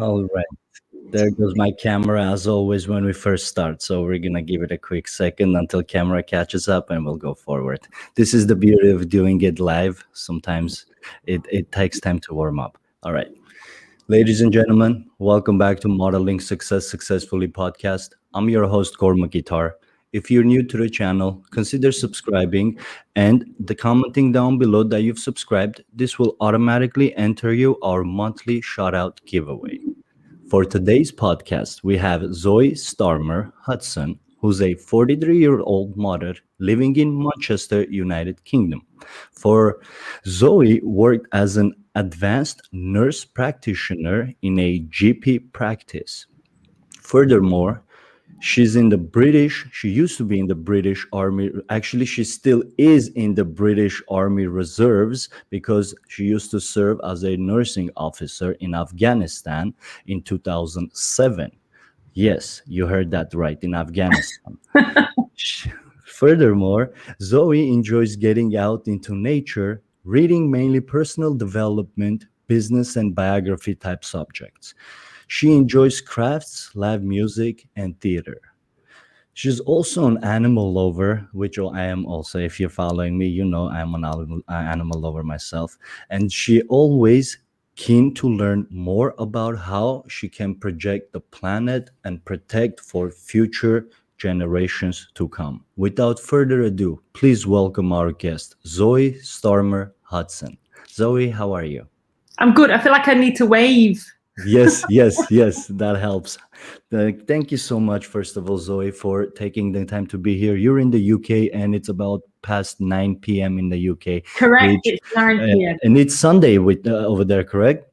All right. There goes my camera as always when we first start. So we're gonna give it a quick second until camera catches up and we'll go forward. This is the beauty of doing it live. Sometimes it takes time to warm up. All right. Ladies and gentlemen, welcome back to Modeling Success Successfully podcast. I'm your host, Gorma Guitar. If you're new to the channel, consider subscribing and the commenting down below that you've subscribed. This will automatically enter you our monthly shout out giveaway. For today's podcast, we have Zoe Starmer-Hudson, who's a 43-year-old mother living in Manchester, United Kingdom. For Zoe worked as an advanced nurse practitioner in a GP practice. Furthermore, she used to be in the British Army. Actually, she still is in the British Army Reserves because she used to serve as a nursing officer in Afghanistan in 2007. Yes, you heard that right, in Afghanistan. Furthermore, Zoe enjoys getting out into nature, reading mainly personal development, business, and biography type subjects. She enjoys crafts, live music, and theater. She's also an animal lover, which I am also. If you're following me, you know I'm an animal lover myself. And she always keen to learn more about how she can project the planet and protect for future generations to come. Without further ado, please welcome our guest, Zoe Starmer-Hudson. Zoe, how are you? I'm good. I feel like I need to wave. Yes, that helps. Thank you so much, first of all, Zoe, for taking the time to be here. You're in the UK and it's about past 9 p.m. in the UK. Correct, it's 9 p.m. And it's Sunday over there, correct?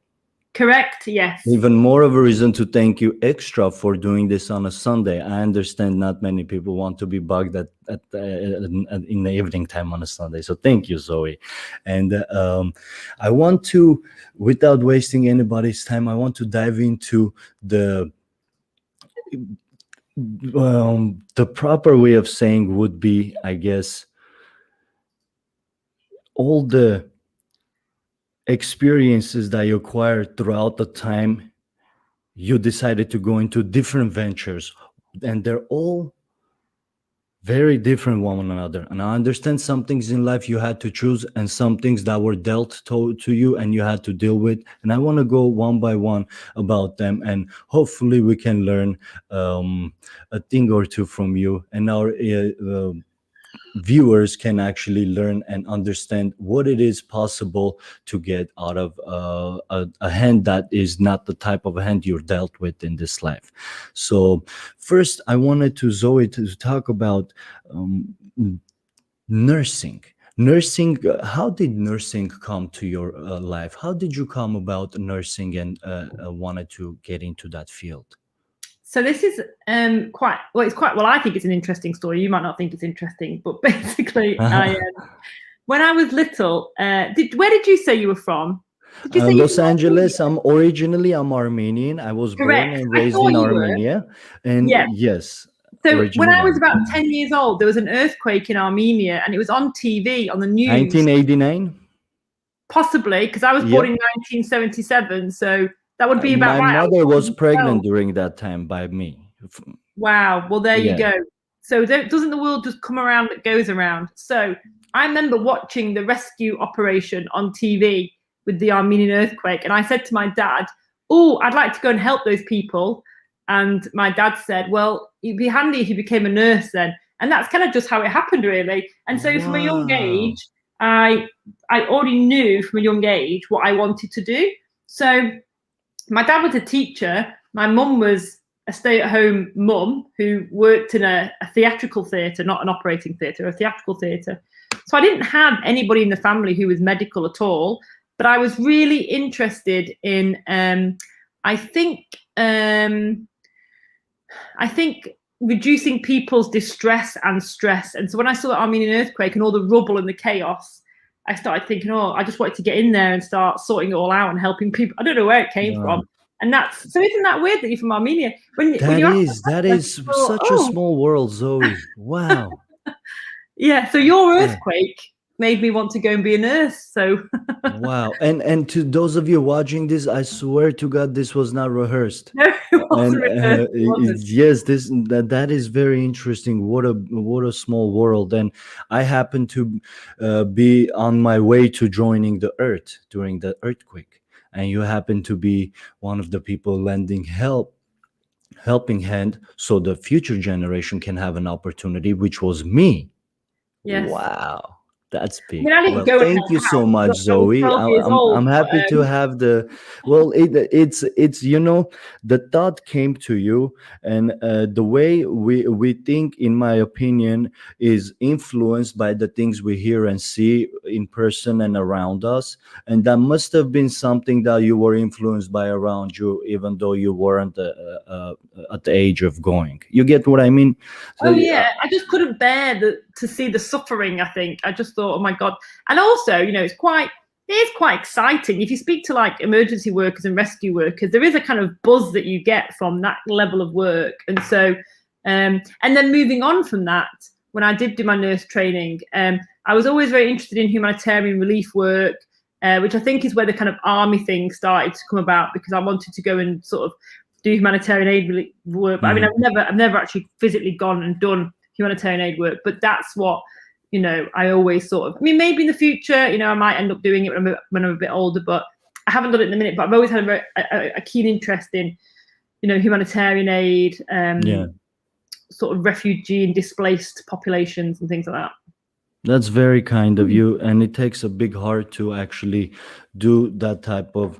Correct, yes. Even more of a reason to thank you extra for doing this on a Sunday. I understand not many people want to be bugged in the evening time on a Sunday. So thank you, Zoe. And I want to, without wasting anybody's time, I want to dive into the proper way of saying would be, I guess, all the experiences that you acquired throughout the time you decided to go into different ventures, and they're all very different one another. And I understand some things in life you had to choose and some things that were dealt to you and you had to deal with, and I want to go one by one about them, and hopefully we can learn a thing or two from you, and our viewers can actually learn and understand what it is possible to get out of a hand that is not the type of hand you're dealt with in this life. So first I wanted to Zoe to talk about nursing. How did nursing come to your life? How did you come about nursing and wanted to get into that field? So this is I think it's an interesting story. You might not think it's interesting, but basically, when I was little, where did you say you were from? Did you say Los Angeles. I'm Armenian. I was born and raised in Armenia. And yes. So when I was about 10 years old, there was an earthquake in Armenia, and it was on TV, on the news. 1989? Possibly, because I was born in 1977, so that would be about right. My mother was pregnant during that time by me. Wow. Well, there you go. So doesn't the world just come around that goes around? So I remember watching the rescue operation on TV with the Armenian earthquake. And I said to my dad, oh, I'd like to go and help those people. And my dad said, well, it'd be handy if you became a nurse then. And that's kind of just how it happened, really. And so from a young age, I already knew from a young age what I wanted to do. So my dad was a teacher. My mum was a stay-at-home mum who worked in a theatrical theatre, not an operating theatre, a theatrical theatre. So I didn't have anybody in the family who was medical at all, but I was really interested in, I think reducing people's distress and stress. And so when I saw the Armenian earthquake and all the rubble and the chaos, I started thinking, I just wanted to get in there and start sorting it all out and helping people. I don't know where it came from. And so isn't that weird that you're from Armenia? That is such a small world, Zoe. Wow. Yeah. So your earthquake made me want to go and be a nurse. So Wow. And to those of you watching this, I swear to God, this was not rehearsed. no, it And wasn't rehearsed. It wasn't. yes, that is very interesting. What a small world. And I happen to be on my way to joining the Earth during the earthquake, and you happen to be one of the people lending helping hand, so the future generation can have an opportunity, which was me. Yes. Wow, that's I mean, big. I didn't Well, go and thank help you so out. much, I was Zoe. 12 years I'm old. happy to have the. Well, it's the thought came to you, and the way we think, in my opinion, is influenced by the things we hear and see in person and around us, and that must have been something that you were influenced by around you, even though you weren't at the age of going. You get what I mean? So Oh yeah, I just couldn't bear to see the suffering. I think I just thought, oh my god. And also, it is quite exciting if you speak to like emergency workers and rescue workers. There is a kind of buzz that you get from that level of work, and so, and then moving on from that, when I did do my nurse training, I was always very interested in humanitarian relief work, which I think is where the kind of army thing started to come about, because I wanted to go and sort of do humanitarian aid work. But I mean, I've never actually physically gone and done humanitarian aid work. But that's what I always sort of. I mean, maybe in the future, I might end up doing it when I'm a bit older. But I haven't done it in the minute. But I've always had a keen interest in, humanitarian aid, sort of refugee and displaced populations and things like that. That's very kind of you, and it takes a big heart to actually do that type of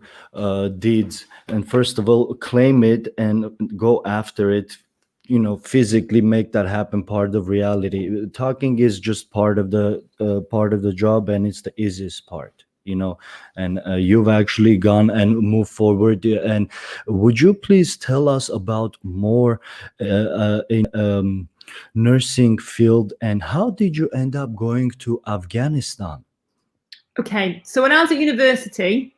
deeds. And first of all, claim it and go after it. Physically make that happen. Part of reality. Talking is just part of the job, and it's the easiest part. And you've actually gone and moved forward. And would you please tell us about more in nursing field, and how did you end up going to Afghanistan? Okay, so when I was at university,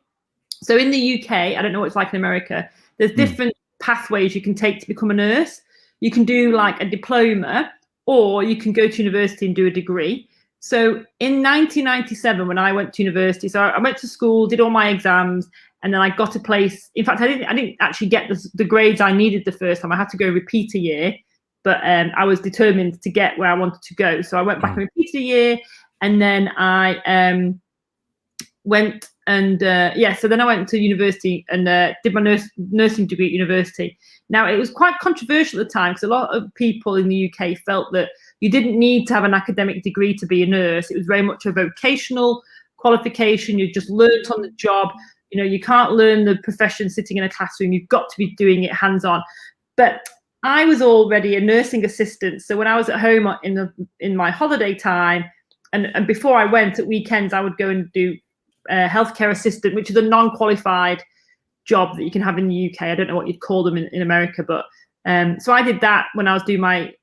so in the UK, I don't know what it's like in America, there's different pathways you can take to become a nurse. You can do like a diploma, or you can go to university and do a degree. So in 1997, when I went to university, so I went to school, did all my exams, and then I got a place. In fact, I didn't actually get the grades I needed the first time. I had to go repeat a year, but I was determined to get where I wanted to go. So I went back and repeated a year, and then I went and so then I went to university and did my nursing degree at university. Now, it was quite controversial at the time, because a lot of people in the UK felt that you didn't need to have an academic degree to be a nurse. It was very much a vocational qualification. You just learnt on the job. You can't learn the profession sitting in a classroom. You've got to be doing it hands-on. But I was already a nursing assistant, so when I was at home in my holiday time, and before I went at weekends, I would go and do healthcare assistant, which is a non-qualified job that you can have in the UK. I don't know what you'd call them in America, but so I did that when I was doing my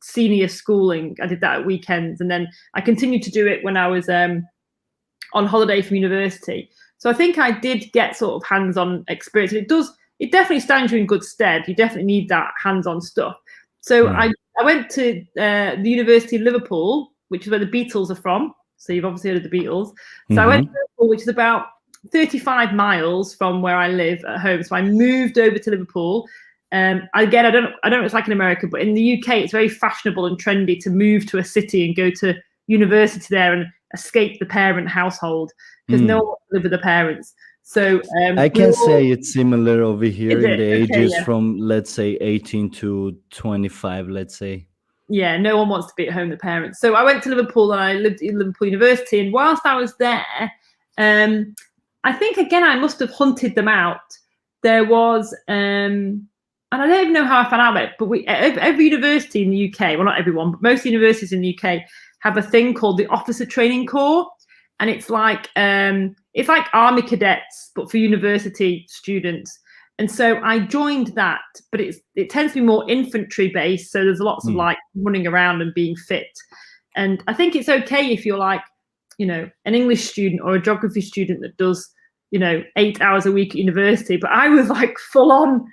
senior schooling. I did that at weekends, and then I continued to do it when I was on holiday from university. So I think I did get sort of hands-on experience. It definitely stands you in good stead. You definitely need that hands-on stuff. So I went to the University of Liverpool, which is where the Beatles are from. So you've obviously heard of the Beatles. So I went to Liverpool, which is about 35 miles from where I live at home. So I moved over to Liverpool. Again, I don't know what it's like in America, but in the UK, it's very fashionable and trendy to move to a city and go to university there and escape the parent household, because no one wants to live with the parents. So I can say it's similar over here in the ages yeah. from, let's say, 18 to 25, let's say. Yeah, no one wants to be at home, the parents. So I went to Liverpool and I lived in Liverpool University. And whilst I was there, I think, again, I must have hunted them out. There was, and I don't even know how I found out about it, but every university in the UK, well, not everyone, but most universities in the UK have a thing called the Officer Training Corps. And it's like army cadets, but for university students. And so I joined that, but it tends to be more infantry based. So there's lots of like running around and being fit. And I think it's okay if you're like, an English student or a geography student that does, 8 hours a week at university. But I was like full on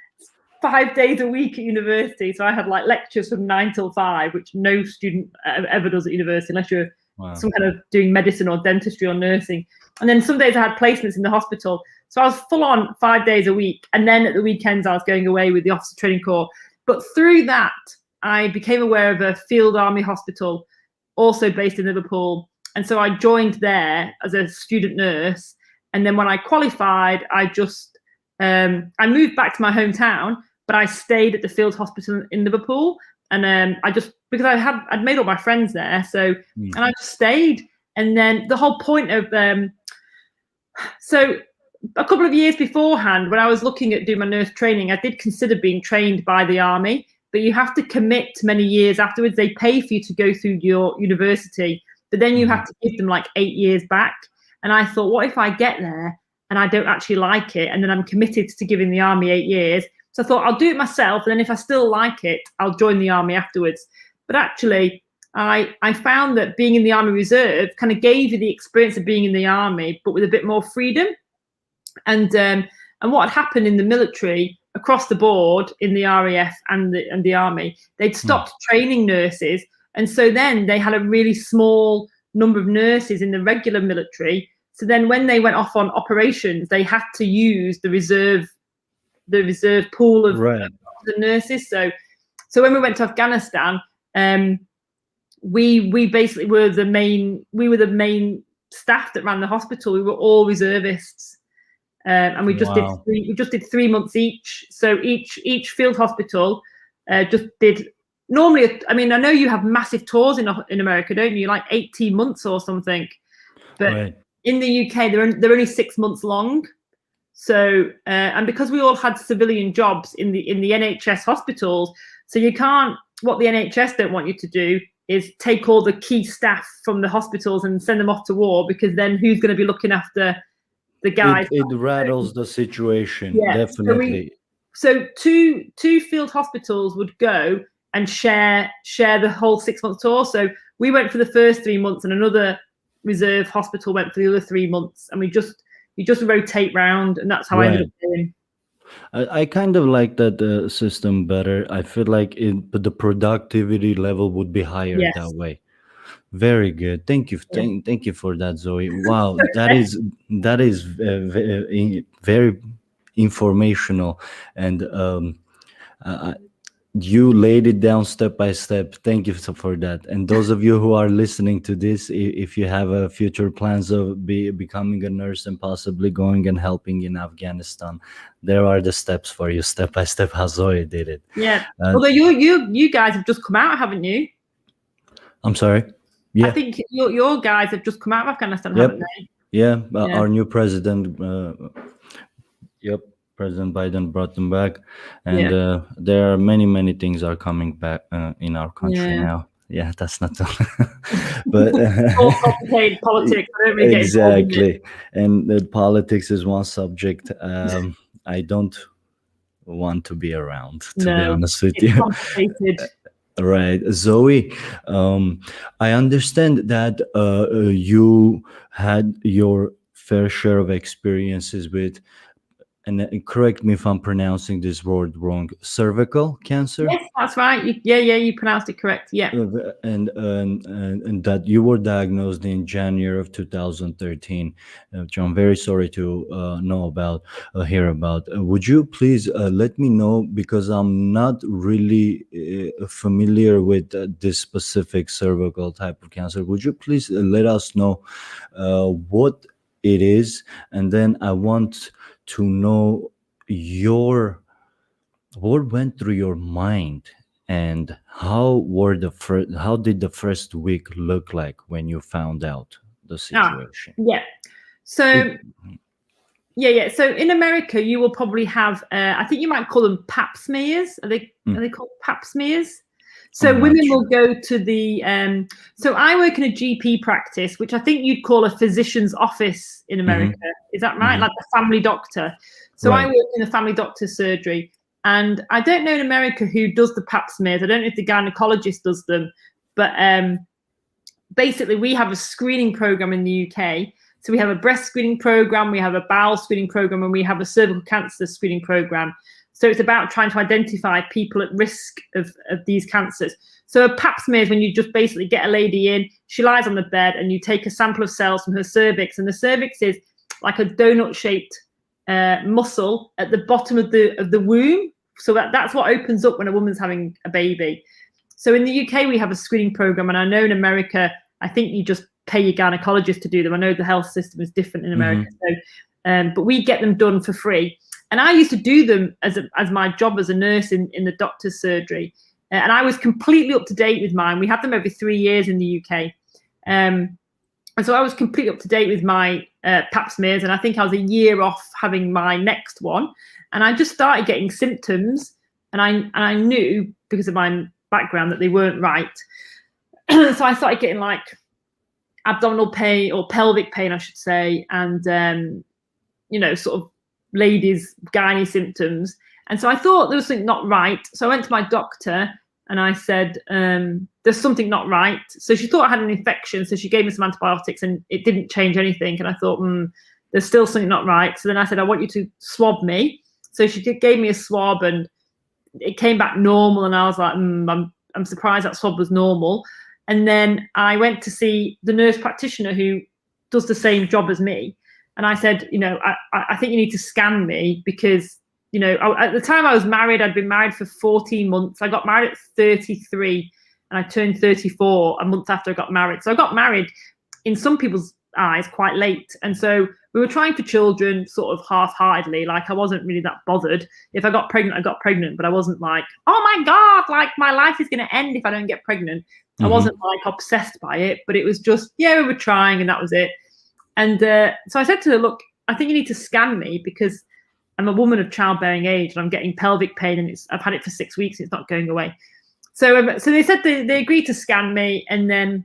5 days a week at university. So I had like lectures from 9 till 5, which no student ever does at university, unless you're some kind of doing medicine or dentistry or nursing. And then some days I had placements in the hospital. So I was full on 5 days a week. And then at the weekends, I was going away with the Officer Training Corps. But through that, I became aware of a field army hospital, also based in Liverpool. And so I joined there as a student nurse. And then when I qualified, I moved back to my hometown, but I stayed at the field hospital in Liverpool. And because I'd made all my friends there. So, and I just stayed. And then the whole point of, so a couple of years beforehand, when I was looking at doing my nurse training, I did consider being trained by the army, but you have to commit to many years afterwards. They pay for you to go through your university, but then you have to give them like 8 years back. And I thought, what if I get there and I don't actually like it? And then I'm committed to giving the army 8 years. So I thought I'll do it myself. And then if I still like it, I'll join the army afterwards. But actually, I found that being in the Army Reserve kind of gave you the experience of being in the army, but with a bit more freedom. And what had happened in the military across the board in the RAF and the army, they'd stopped training nurses. And so then they had a really small number of nurses in the regular military. So then when they went off on operations, they had to use the reserve pool of the nurses. So when we went to Afghanistan, we basically were the main staff that ran the hospital. We were all reservists, and we just did 3 months each. So each field hospital just did normally. I mean, I know you have massive tours in America, don't you? Like 18 months or something, but in the UK they're only 6 months long. So and because we all had civilian jobs in the NHS hospitals, so you can't. What the NHS don't want you to do is take all the key staff from the hospitals and send them off to war, because then who's going to be looking after the guys? It rattles the situation, definitely. So two field hospitals would go and share the whole 6 month tour. So we went for the first 3 months, and another reserve hospital went for the other 3 months, and we just rotate round, and that's how I ended up doing. I kind of like that system better. I feel like the productivity level would be higher that way. Very good. Thank you. Thank you for that, Zoe. Wow, that is very informational, and you laid it down step by step. Thank you for that. And those of you who are listening to this, if you have future plans of becoming a nurse and possibly going and helping in Afghanistan, there are the steps for you, step by step, how Zoe did it. Yeah. Although you guys have just come out, haven't you? I'm sorry. Yeah. I think your guys have just come out of Afghanistan, haven't they? Yeah. Our new president. President Biden brought them back, and there are many things are coming back in our country now. Yeah, that's not but all complicated politics. I don't really exactly, and politics is one subject I don't want to be around, to be honest with you. Complicated. Right, Zoe, I understand that you had your fair share of experiences with, and correct me if I'm pronouncing this word wrong, cervical cancer? Yes, that's right. You pronounced it correct. Yeah. And that you were diagnosed in January of 2013, which I'm very sorry to hear about. Would you please let me know, because I'm not really familiar with this specific cervical type of cancer. Would you please let us know what it is, and then I want to know what went through your mind, and how did the first week look like when you found out the situation? So so in America you will probably have I think you might call them pap smears. Are they called pap smears? So women will go to the so I work in a GP practice, which I think you'd call a physician's office in America. Is that right? Like a family doctor. So I work in a family doctor's surgery, and I don't know in America who does the pap smears. I don't know if the gynecologist does them, but basically we have a screening program in the UK. So we have a breast screening program, we have a bowel screening program, and we have a cervical cancer screening program. So it's about trying to identify people at risk of these cancers. So a pap smear is when you just basically get a lady in, she lies on the bed, and you take a sample of cells from her cervix, and the cervix is like a donut-shaped muscle at the bottom of the womb. So that's what opens up when a woman's having a baby. So in the UK, we have a screening program, and I know in America, I think you just pay your gynecologist to do them. I know the health system is different in America, but we get them done for free. And I used to do them as my job as a nurse in the doctor's surgery. And I was completely up to date with mine. We had them every 3 years in the UK. And so I was completely up to date with my pap smears. And I think I was a year off having my next one. And I just started getting symptoms. And I knew, because of my background, that they weren't right. So I started getting like abdominal pain, or pelvic pain, I should say. And, sort of ladies' gynae symptoms. And so I thought there was something not right. So I went to my doctor and I said, there's something not right. So she thought I had an infection. So she gave me some antibiotics, and it didn't change anything. And I thought, there's still something not right. So then I said, I want you to swab me. So she gave me a swab, and it came back normal. And I was like, I'm surprised that swab was normal. And then I went to see the nurse practitioner who does the same job as me. And I said, I think you need to scan me, because at the time I was married. I'd been married for 14 months. I got married at 33, and I turned 34 a month after I got married. So I got married, in some people's eyes, quite late. And so we were trying for children sort of half-heartedly. Like, I wasn't really that bothered. If I got pregnant, I got pregnant, but I wasn't like, oh my God, like my life is going to end if I don't get pregnant. I wasn't like obsessed by it, but it was just, we were trying, and that was it. And so I said to her, look, I think you need to scan me, because I'm a woman of childbearing age, and I'm getting pelvic pain, and I've had it for 6 weeks. And it's not going away. So they said they agreed to scan me, and then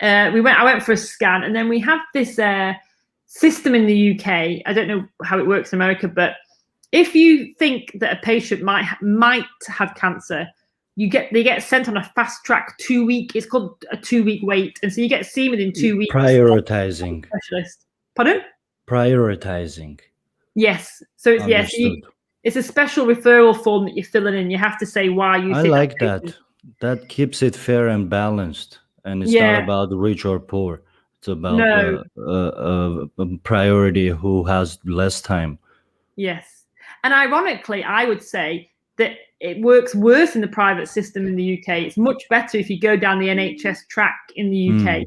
I went for a scan, and then we have this system in the UK. I don't know how it works in America, but if you think that a patient might have cancer, they get sent on a fast track 2 week. It's called a 2 week wait, and so you get seen within 2 weeks. Prioritizing. Specialist. Pardon? Prioritizing. Yes. So it's it's a special referral form that you're filling in. You have to say why you. I like that. That keeps it fair and balanced, and it's not about rich or poor. It's about a priority who has less time. Yes, and ironically, I would say that it works worse in the private system in the UK. It's much better if you go down the NHS track in the UK.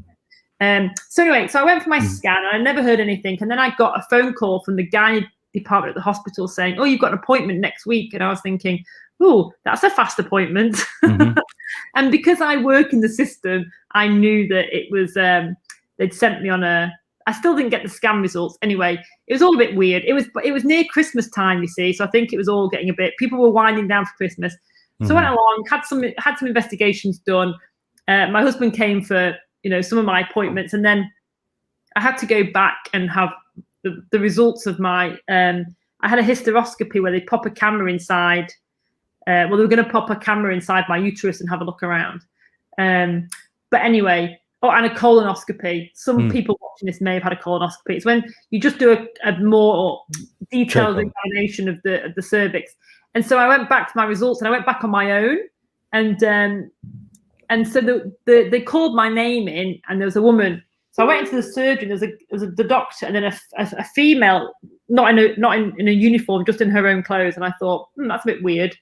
So anyway, so I went for my scan, and I never heard anything. And then I got a phone call from the gynae department at the hospital saying, oh, you've got an appointment next week. And I was thinking, oh, that's a fast appointment. And because I work in the system, I knew that it was, they'd sent me on I still didn't get the scan results. Anyway, it was all a bit weird. It was near Christmas time, you see. So I think it was all getting people were winding down for Christmas. So I went along, had some investigations done. My husband came for, some of my appointments, and then I had to go back and have the results of my, I had a hysteroscopy where they pop a camera inside. They were going to pop a camera inside my uterus and have a look around. But anyway, and a colonoscopy. Some people watching this may have had a colonoscopy. It's when you just do a more detailed examination of the cervix. And so I went back to my results, and I went back on my own. And so they called my name in, and there was a woman. So I went into the surgery. There was the doctor, and then a female, not in a uniform, just in her own clothes. And I thought, that's a bit weird.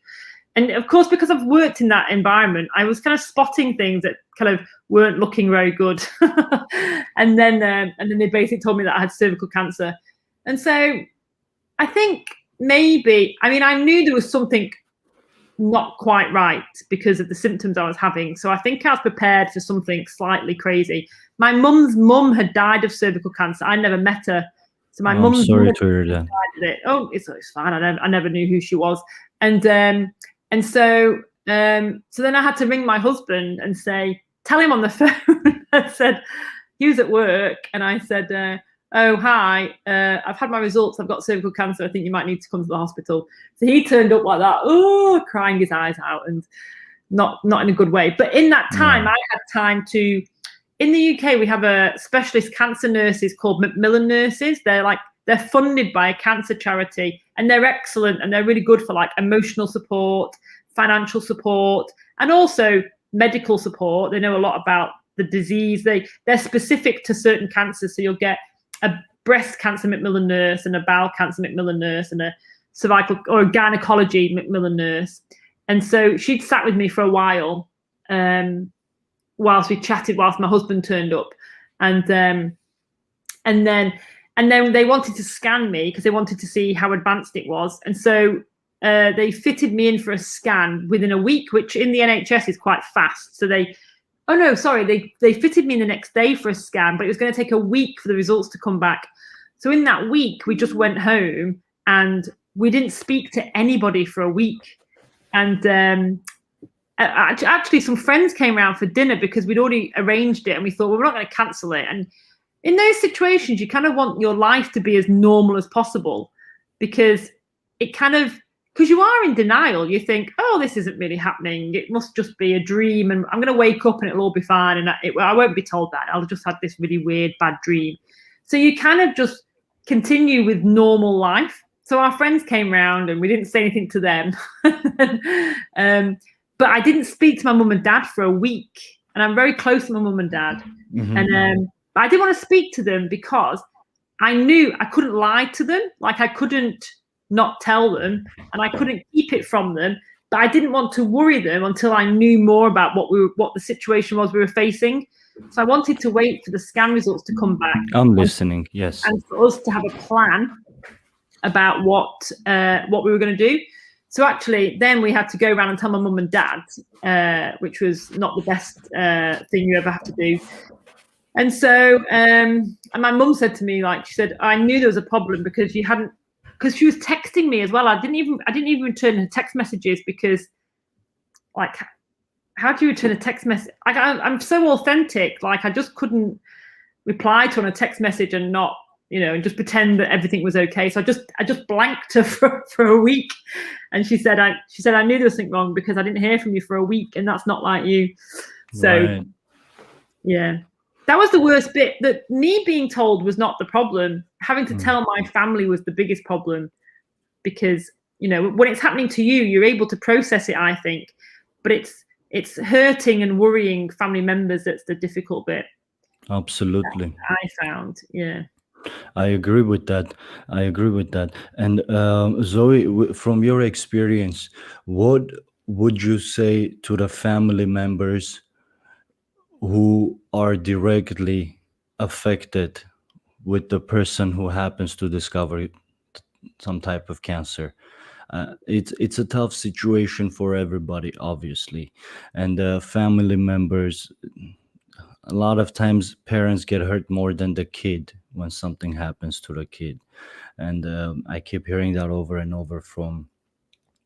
And of course, because I've worked in that environment, I was kind of spotting things that kind of weren't looking very good. and then they basically told me that I had cervical cancer. And so I think maybe, I knew there was something not quite right because of the symptoms I was having. So I think I was prepared for something slightly crazy. My mum's mum had died of cervical cancer. I never met her. So my mum's sorry to hear that. Died of it. Oh, it's fine. I never knew who she was. And so then I had to ring my husband and say, tell him on the phone. I said, he was at work, and I said, oh, hi, I've had my results. I've got cervical cancer. I think you might need to come to the hospital. So he turned up like that, crying his eyes out, and not in a good way. But in that time, I had time to, in the UK, we have a specialist cancer nurses called Macmillan nurses. They're funded by a cancer charity, and they're excellent, and they're really good for like emotional support, financial support, and also medical support. They know a lot about the disease. They're specific to certain cancers. So you'll get a breast cancer Macmillan nurse and a bowel cancer Macmillan nurse and a cervical or a gynecology Macmillan nurse. And so she'd sat with me for a while whilst we chatted, whilst my husband turned up. And then they wanted to scan me because they wanted to see how advanced it was. And so they fitted me in for a scan within a week, which in the NHS is quite fast. So they fitted me in the next day for a scan, but it was going to take a week for the results to come back. So in that week, we just went home and we didn't speak to anybody for a week. And actually, some friends came around for dinner because we'd already arranged it, and we thought, well, we're not going to cancel it. And in those situations, you kind of want your life to be as normal as possible, because you are in denial. You think, oh, this isn't really happening. It must just be a dream, and I'm going to wake up and it'll all be fine. And I won't be told that. I'll just have this really weird, bad dream. So you kind of just continue with normal life. So our friends came round and we didn't say anything to them. But I didn't speak to my mum and dad for a week. And I'm very close to my mum and dad. Mm-hmm. And I didn't want to speak to them because I knew I couldn't lie to them. Like I couldn't not tell them, and I couldn't keep it from them. But I didn't want to worry them until I knew more about what the situation was we were facing. So I wanted to wait for the scan results to come back. I'm listening, yes. And for us to have a plan about what we were going to do. So actually, then we had to go around and tell my mum and dad, which was not the best thing you ever have to do. And so, and my mum said to me, like, she said, I knew there was a problem because she was texting me as well. I didn't even return her text messages because, like, how do you return a text message? Like, I'm so authentic. Like, I just couldn't reply to on a text message and not, and just pretend that everything was okay. So I just blanked her for a week. And she said I knew there was something wrong because I didn't hear from you for a week, and that's not like you. So, right. Yeah. That was the worst bit. That me being told was not the problem. Having to tell my family was the biggest problem, because when it's happening to you, you're able to process it, I think, but it's hurting and worrying family members that's the difficult bit. Absolutely. I found, yeah. I agree with that. And Zoe, from your experience, what would you say to the family members who are directly affected with the person who happens to discover some type of cancer? It's a tough situation for everybody, obviously, and family members. A lot of times, parents get hurt more than the kid when something happens to the kid, and I keep hearing that over and over from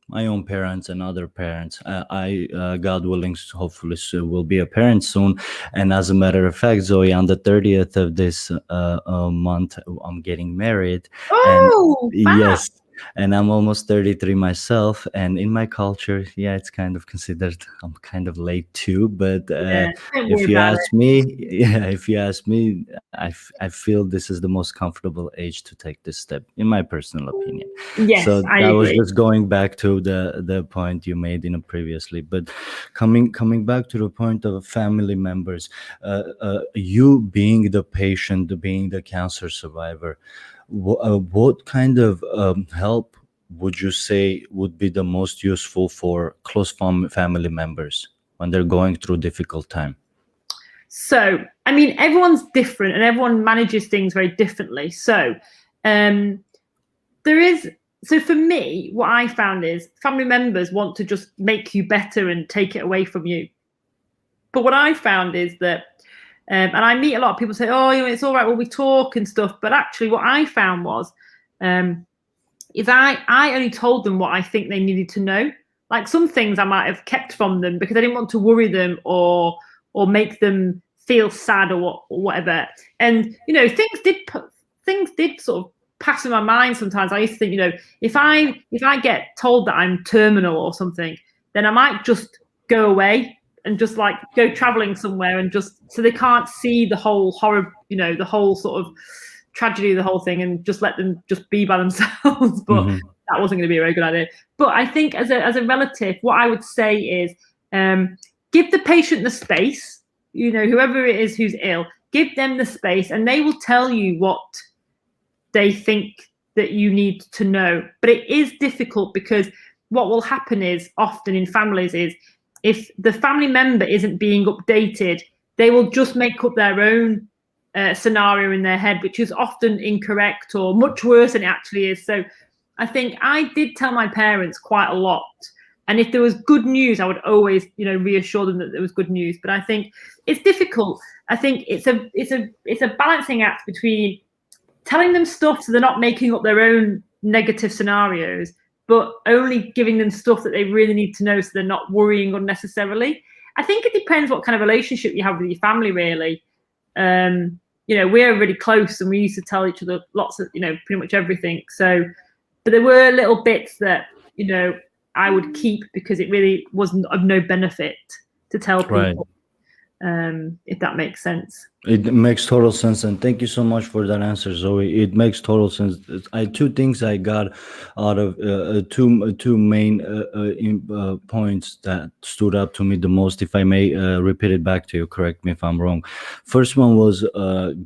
my own parents and other parents. I God willing, hopefully will be a parent soon. And as a matter of fact, Zoe, on the 30th of this month, I'm getting married. Oh, and yes. And I'm almost 33 myself, and in my culture, it's kind of considered I'm kind of late too. But if you ask me, I feel this is the most comfortable age to take this step, in my personal opinion. Yes, so I that agree. was just going back to the point you made previously. But coming back to the point of family members, you being the patient, being the cancer survivor, what kind of help would you say would be the most useful for close family members when they're going through a difficult time? So, I mean, everyone's different and everyone manages things very differently. So, so for me, what I found is family members want to just make you better and take it away from you. But what I found is that and I meet a lot of people say, oh, it's all right, well, we talk and stuff. But actually what I found was, is I only told them what I think they needed to know. Like some things I might have kept from them because I didn't want to worry them or make them feel sad or whatever. And, things did sort of pass in my mind sometimes. I used to think, if I get told that I'm terminal or something, then I might just go away and just like go traveling somewhere and just so they can't see the whole horror, the whole sort of tragedy of the whole thing, and just let them just be by themselves. But that wasn't going to be a very good idea. But I think as a relative, what I would say is give the patient the space, whoever it is who's ill, give them the space, and they will tell you what they think that you need to know. But it is difficult, because what will happen is often in families is, if the family member isn't being updated, they will just make up their own scenario in their head, which is often incorrect or much worse than it actually is. So I think I did tell my parents quite a lot. And if there was good news, I would always, reassure them that there was good news. But I think it's difficult. I think it's a balancing act between telling them stuff so they're not making up their own negative scenarios, but only giving them stuff that they really need to know so they're not worrying unnecessarily. I think it depends what kind of relationship you have with your family, really. We're really close, and we used to tell each other lots of, pretty much everything. So, but there were little bits that, I would keep, because it really wasn't of no benefit to tell people. If that makes sense. It makes total sense, and thank you so much for that answer, Zoe. It makes total sense. Two things I got out of two main points that stood out to me the most. If I may repeat it back to you, correct me if I'm wrong. First one was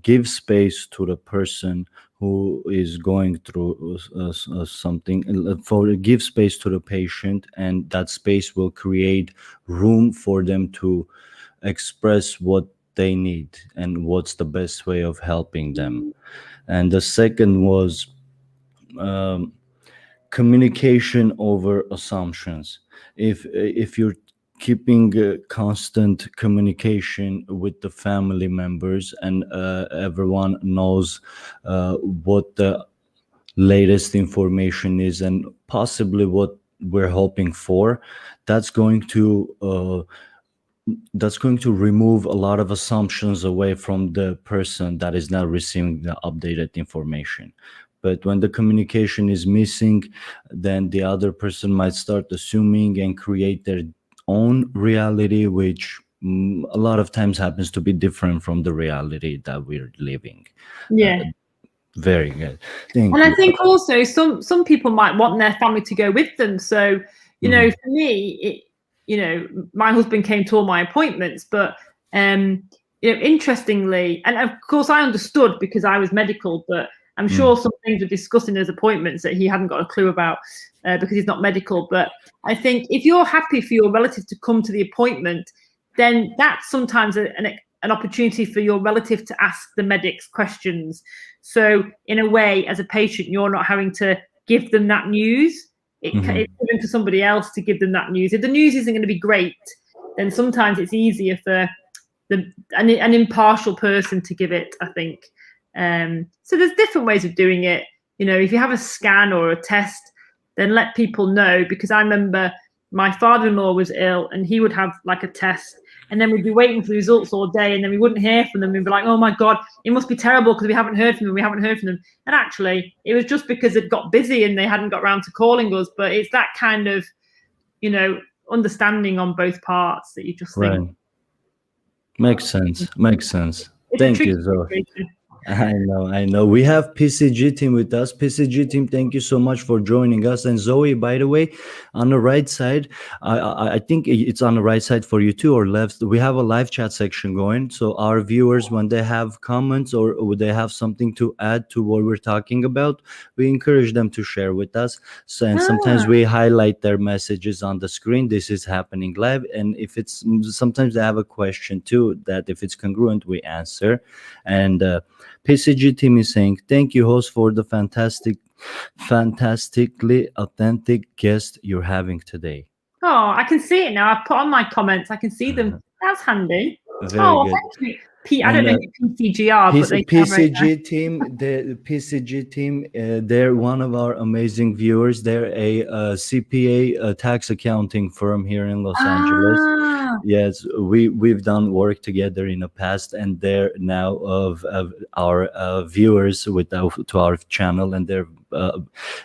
give space to the person who is going through something. Give space to the patient, and that space will create room for them to express what they need and what's the best way of helping them. And the second was communication over assumptions. If you're keeping constant communication with the family members, and everyone knows what the latest information is and possibly what we're hoping for, that's going to remove a lot of assumptions away from the person that is now receiving the updated information. But when the communication is missing, then the other person might start assuming and create their own reality, which a lot of times happens to be different from the reality that we're living. Yeah. Very good. Thank you. I think also some people might want their family to go with them. So, for me, my husband came to all my appointments, but interestingly, and of course I understood because I was medical, but I'm sure some things were discussed in those appointments that he hadn't got a clue about because he's not medical. But I think if you're happy for your relative to come to the appointment, then that's sometimes an opportunity for your relative to ask the medics questions. So in a way, as a patient, you're not having to give them that news. It's given to somebody else to give them that news. If the news isn't going to be great, then sometimes it's easier for an impartial person to give it, I think. So there's different ways of doing it. If you have a scan or a test, then let people know, because I remember my father-in-law was ill and he would have like a test, and then we'd be waiting for the results all day, and then we wouldn't hear from them. We'd be like, oh my God, it must be terrible because we haven't heard from them. And actually, it was just because it got busy and they hadn't got around to calling us. But it's that kind of, understanding on both parts that you just think. Makes sense. Thank you, Zoe. I know. We have PCG team with us. PCG team, thank you so much for joining us. And Zoe, by the way, on the right side, I think it's on the right side for you too, or left. We have a live chat section going. So our viewers, when they have comments or they have something to add to what we're talking about, we encourage them to share with us. So, and sometimes we highlight their messages on the screen. This is happening live. And if it's, sometimes they have a question too, that if it's congruent, we answer. And PCG team is saying, thank you, host, for the fantastically authentic guest you're having today. Oh, I can see it now. I've put on my comments. I can see them. That's handy. Very good. Thank you. I don't know if PCG are, but they PCG team, the PCG team, they're one of our amazing viewers. They're a CPA tax accounting firm here in Los Angeles. Yes, we've done work together in the past, and they're now of our viewers to our channel, and they're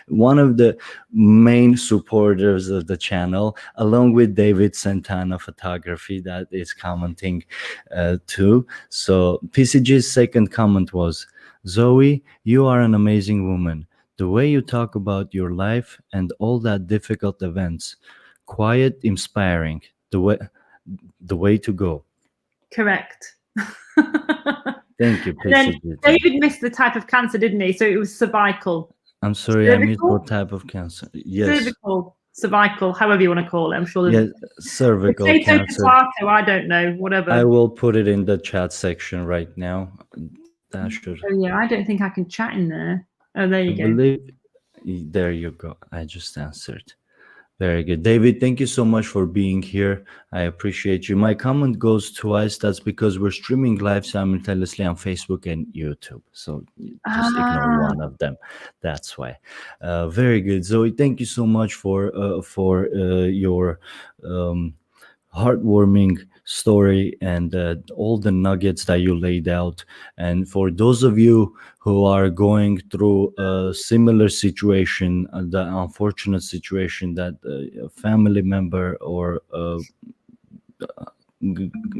one of the main supporters of the channel, along with David Santana Photography, that is commenting too. So PCG's second comment was, Zoe, you are an amazing woman. The way you talk about your life and all that difficult events, quiet, inspiring. the way to go. Correct. Thank you, And then PCG. David missed the type of cancer, didn't he? So it was cervical. I'm sorry, I missed what type of cancer. Yes. Cervical, however you want to call it. I'm sure there's cervical potato, cancer. potato, I don't know, whatever. I will put it in the chat section right now. That should. Oh yeah, I don't think I can chat in there. Oh, there you go. Believe, there you go. I just answered. Very good. David, thank you so much for being here. I appreciate you. My comment goes twice. That's because we're streaming live simultaneously on Facebook and YouTube. So just ignore one of them. That's why. Very good. Zoe, thank you so much for your heartwarming story and all the nuggets that you laid out. And for those of you who are going through a similar situation, the unfortunate situation that a family member or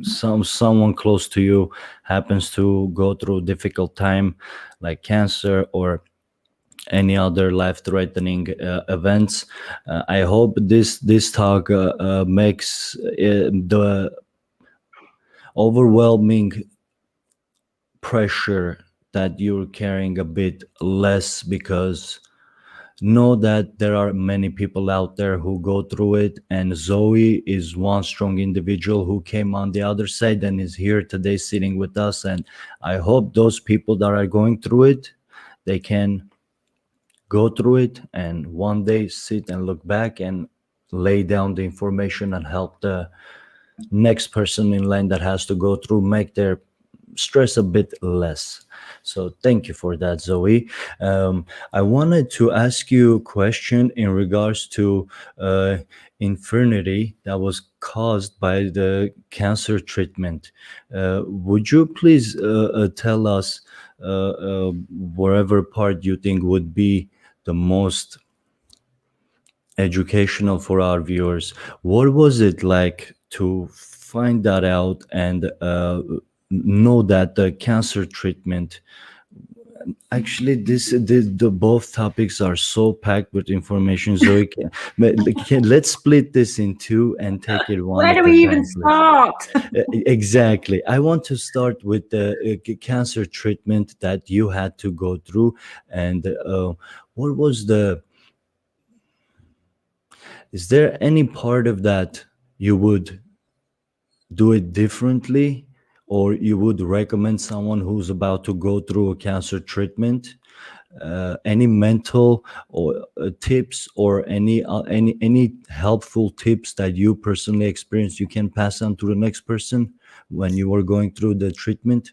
someone close to you happens to go through a difficult time, like cancer or any other life-threatening events. I hope this talk makes the overwhelming pressure that you're carrying a bit less, because know that there are many people out there who go through it, and Zoe is one strong individual who came on the other side and is here today sitting with us. And I hope those people that are going through it, they can go through it and one day sit and look back and lay down the information and help the next person in line that has to go through, make their stress a bit less. So thank you for that, Zoe. I wanted to ask you a question in regards to infirmity that was caused by the cancer treatment. Would you please tell us wherever part you think would be the most educational for our viewers? What was it like to find that out and know that the cancer treatment, actually the both topics are so packed with information, so let's split this in two and take it one. Where do we even start? Exactly. I want to start with the cancer treatment that you had to go through, and what was is there any part of that you would do it differently, or you would recommend someone who's about to go through a cancer treatment? Any mental or tips, or any helpful tips that you personally experienced you can pass on to the next person when you were going through the treatment?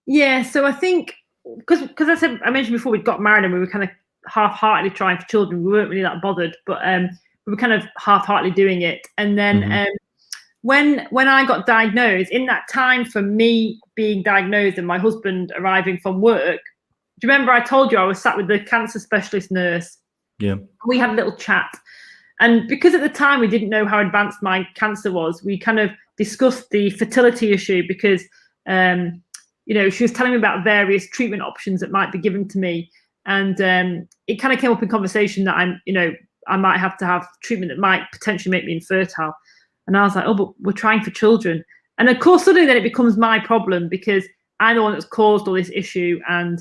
Yeah, so I think because I mentioned before, we'd got married and we were kind of half-heartedly trying for children. We weren't really that bothered, but we were kind of half-heartedly doing it. And then when I got diagnosed, in that time for me being diagnosed and my husband arriving from work, do you remember I told you I was sat with the cancer specialist nurse? Yeah. We had a little chat. And because at the time we didn't know how advanced my cancer was, we kind of discussed the fertility issue, because she was telling me about various treatment options that might be given to me. And it kind of came up in conversation that I might have to have treatment that might potentially make me infertile. And I was like, oh, but we're trying for children. And of course, suddenly then it becomes my problem, because I'm the one that's caused all this issue. And,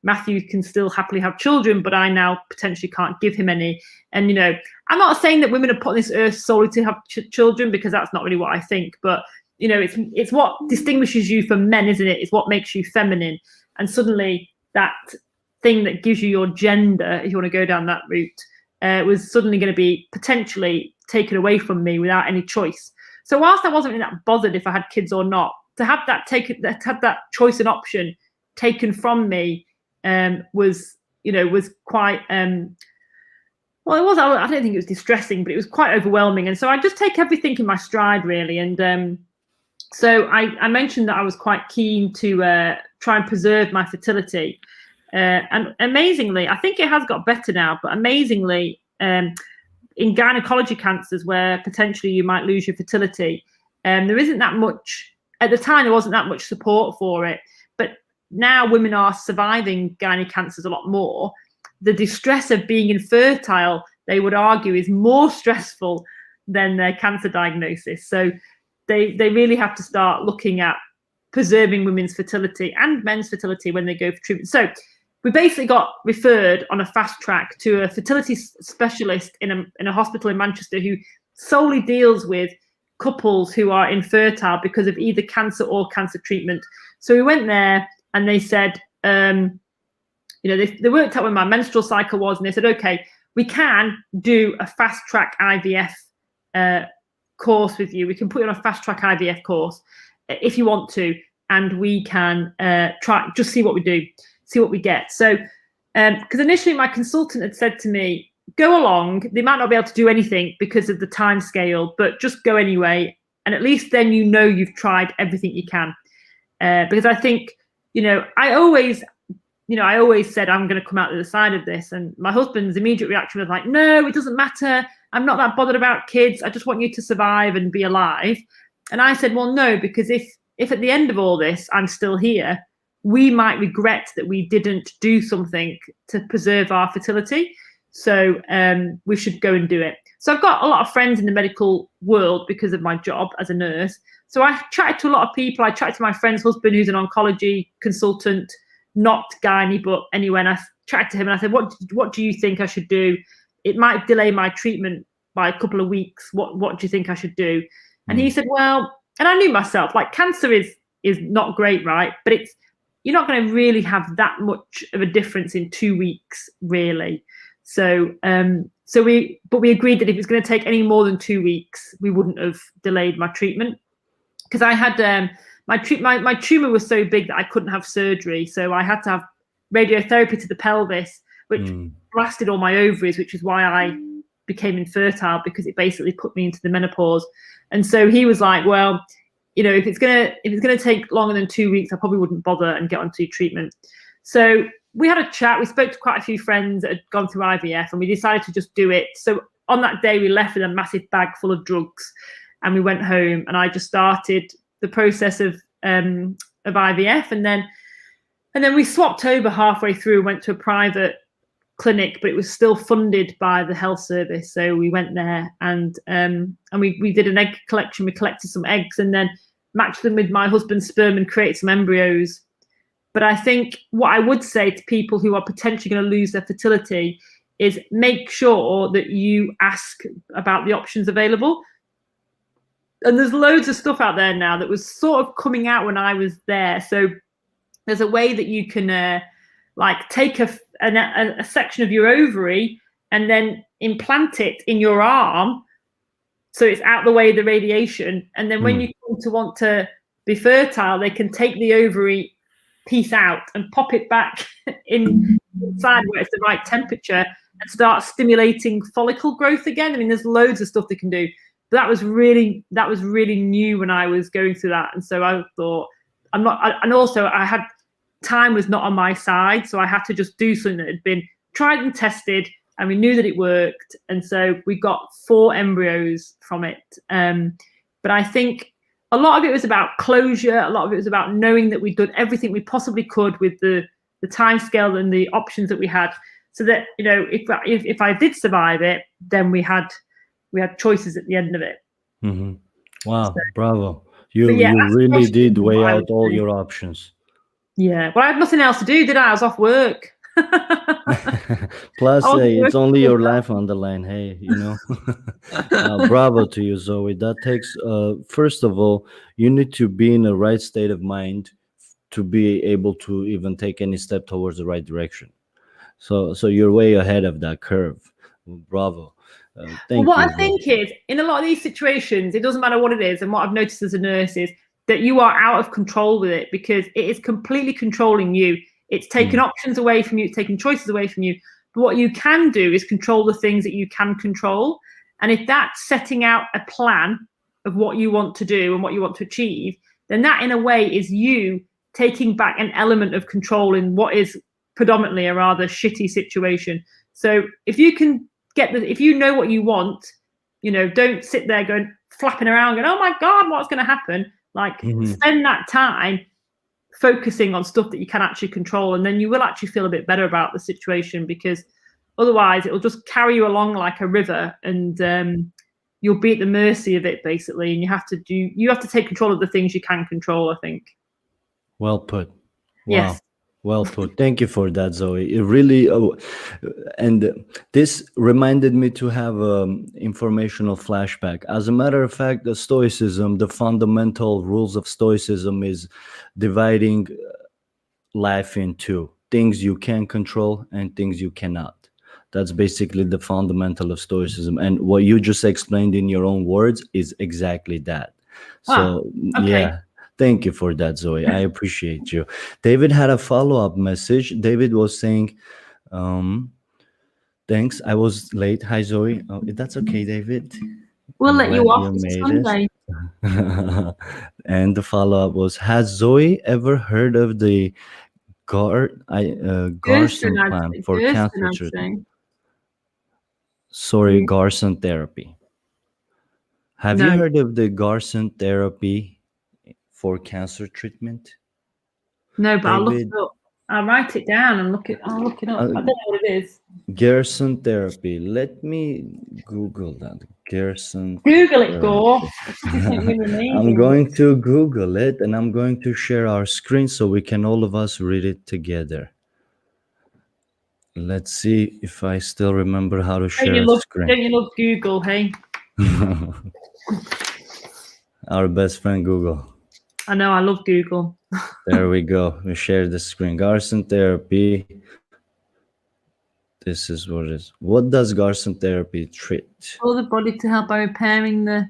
Matthew can still happily have children, but I now potentially can't give him any. And, I'm not saying that women are put on this earth solely to have children, because that's not really what I think. But, it's what distinguishes you from men, isn't it? It's what makes you feminine. And suddenly that thing that gives you your gender, if you want to go down that route, was suddenly going to be potentially taken away from me without any choice. So whilst I wasn't really that bothered if I had kids or not, to have that choice and option taken from me was quite well, it was. I don't think it was distressing, but it was quite overwhelming. And so I just take everything in my stride, really. And so I mentioned that I was quite keen to try and preserve my fertility. And amazingly, I think it has got better now, but amazingly, in gynecology cancers where potentially you might lose your fertility, there isn't that much. At the time, there wasn't that much support for it. But now women are surviving gynae cancers a lot more. The distress of being infertile, they would argue, is more stressful than their cancer diagnosis. So, they really have to start looking at preserving women's fertility and men's fertility when they go for treatment. So we basically got referred on a fast track to a fertility specialist in a hospital in Manchester who solely deals with couples who are infertile because of either cancer or cancer treatment. So we went there and they said, they worked out when my menstrual cycle was, and they said, okay, we can do a fast track IVF course with you. We can put you on a fast track IVF course if you want to, and we can try, just see what we do, see what we get. So, because initially my consultant had said to me, go along, they might not be able to do anything because of the time scale, but just go anyway. And at least then you've tried everything you can. Because I think, I always said I'm going to come out the other side of this. And my husband's immediate reaction was like, no, it doesn't matter. I'm not that bothered about kids. I just want you to survive and be alive. And I said, well, no, because if at the end of all this, I'm still here, we might regret that we didn't do something to preserve our fertility. So we should go and do it. So I've got a lot of friends in the medical world because of my job as a nurse. So I chatted to a lot of people. I chatted to my friend's husband, who's an oncology consultant, not gynae, but anyway, and I chatted to him and I said, what do you think I should do? It might delay my treatment by a couple of weeks. What do you think I should do? And he said, well, and I knew myself, like cancer is not great, right? But you're not going to really have that much of a difference in 2 weeks, really. So we agreed that if it's going to take any more than 2 weeks, we wouldn't have delayed my treatment, because I had my tumor was so big that I couldn't have surgery, so I had to have radiotherapy to the pelvis, which blasted all my ovaries, which is why I became infertile, because it basically put me into the menopause. And so he was like, well, if it's gonna take longer than 2 weeks, I probably wouldn't bother and get onto treatment. So we had a chat. We spoke to quite a few friends that had gone through IVF, and we decided to just do it. So on that day, we left with a massive bag full of drugs, and we went home. And I just started the process of IVF, and then we swapped over halfway through. Went to a private clinic, but it was still funded by the health service. So we went there, and we did an egg collection. We collected some eggs, and then matched them with my husband's sperm and created some embryos. But I think what I would say to people who are potentially going to lose their fertility is make sure that you ask about the options available. And there's loads of stuff out there now that was sort of coming out when I was there. So there's a way that you can take a section of your ovary and then implant it in your arm, so it's out the way of the radiation. And then when you come to want to be fertile, they can take the ovary piece out and pop it back inside where it's the right temperature and start stimulating follicle growth again. I mean, there's loads of stuff they can do. But that was really new when I was going through that. And so I thought, and also I had, time was not on my side. So I had to just do something that had been tried and tested, and we knew that it worked. And so we got 4 embryos from it. But I think a lot of it was about closure. A lot of it was about knowing that we'd done everything we possibly could with the time scale and the options that we had, so that, if I did survive it, then we had choices at the end of it. Wow, so, bravo. You really did weigh out all your options. Yeah, well, I had nothing else to do, did I? I was off work. Plus, it's only your life on the line. Hey, bravo to you, Zoe. That takes, first of all, you need to be in the right state of mind to be able to even take any step towards the right direction. So you're way ahead of that curve. Bravo. Thank you. I think is, in a lot of these situations, it doesn't matter what it is. And what I've noticed as a nurse is that you are out of control with it, because it is completely controlling you. It's taking options away from you. It's taking choices away from you. But what you can do is control the things that you can control. And if that's setting out a plan of what you want to do and what you want to achieve, then that in a way is you taking back an element of control in what is predominantly a rather shitty situation. So if you can if you know what you want, don't sit there going flapping around going, oh my God, what's going to happen? Like spend that time focusing on stuff that you can actually control, and then you will actually feel a bit better about the situation, because otherwise it will just carry you along like a river, and you'll be at the mercy of it basically, and you have to take control of the things you can control, I think. Well put. Wow. Yes. Well put. Thank you for that, Zoe. It really, and this reminded me to have informational flashback. As a matter of fact, the Stoicism, the fundamental rules of Stoicism is dividing life into things you can control and things you cannot. That's basically the fundamental of Stoicism. And what you just explained in your own words is exactly that. So, okay. yeah. Thank you for that, Zoe. I appreciate you. David had a follow-up message. David was saying, thanks. I was late. Hi, Zoe. Oh, that's okay, David. We'll I'm let you glad off. you It's made Sunday. it. And the follow-up was, has Zoe ever heard of the Garson plan for cancer treatment? Sorry, Garson therapy. Have you heard of the Garson therapy for cancer treatment? No, but I'll look it up. I'll write it down and I'll look it up. I don't know what it is. Garson therapy. Let me Google that. Garson. Google it, Gore. I'm going to Google it, and I'm going to share our screen so we can all of us read it together. Let's see if I still remember how to share a screen. Don't you love Google, hey? Our best friend Google. I know, I love Google. There we go. We share the screen. Garson therapy. This is what it is. What does Garson therapy treat? For the body to help by repairing the...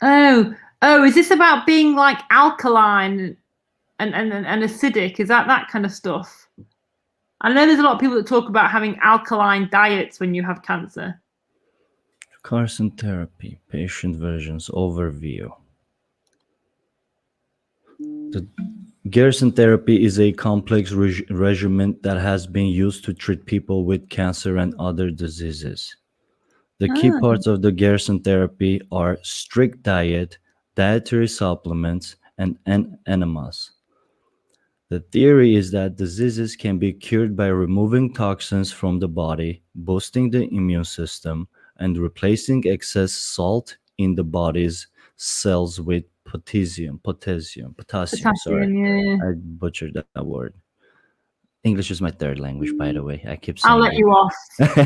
Oh, is this about being like alkaline and acidic? Is that kind of stuff? I know there's a lot of people that talk about having alkaline diets when you have cancer. Garson therapy, patient versions, overview. The Garson therapy is a complex regimen that has been used to treat people with cancer and other diseases. The key parts of the Garson therapy are strict diet, dietary supplements, and enemas. The theory is that diseases can be cured by removing toxins from the body, boosting the immune system, and replacing excess salt in the body's cells with potassium. Sorry, yeah. I butchered that word. English is my third language, by the way. I keep saying I'll let you off.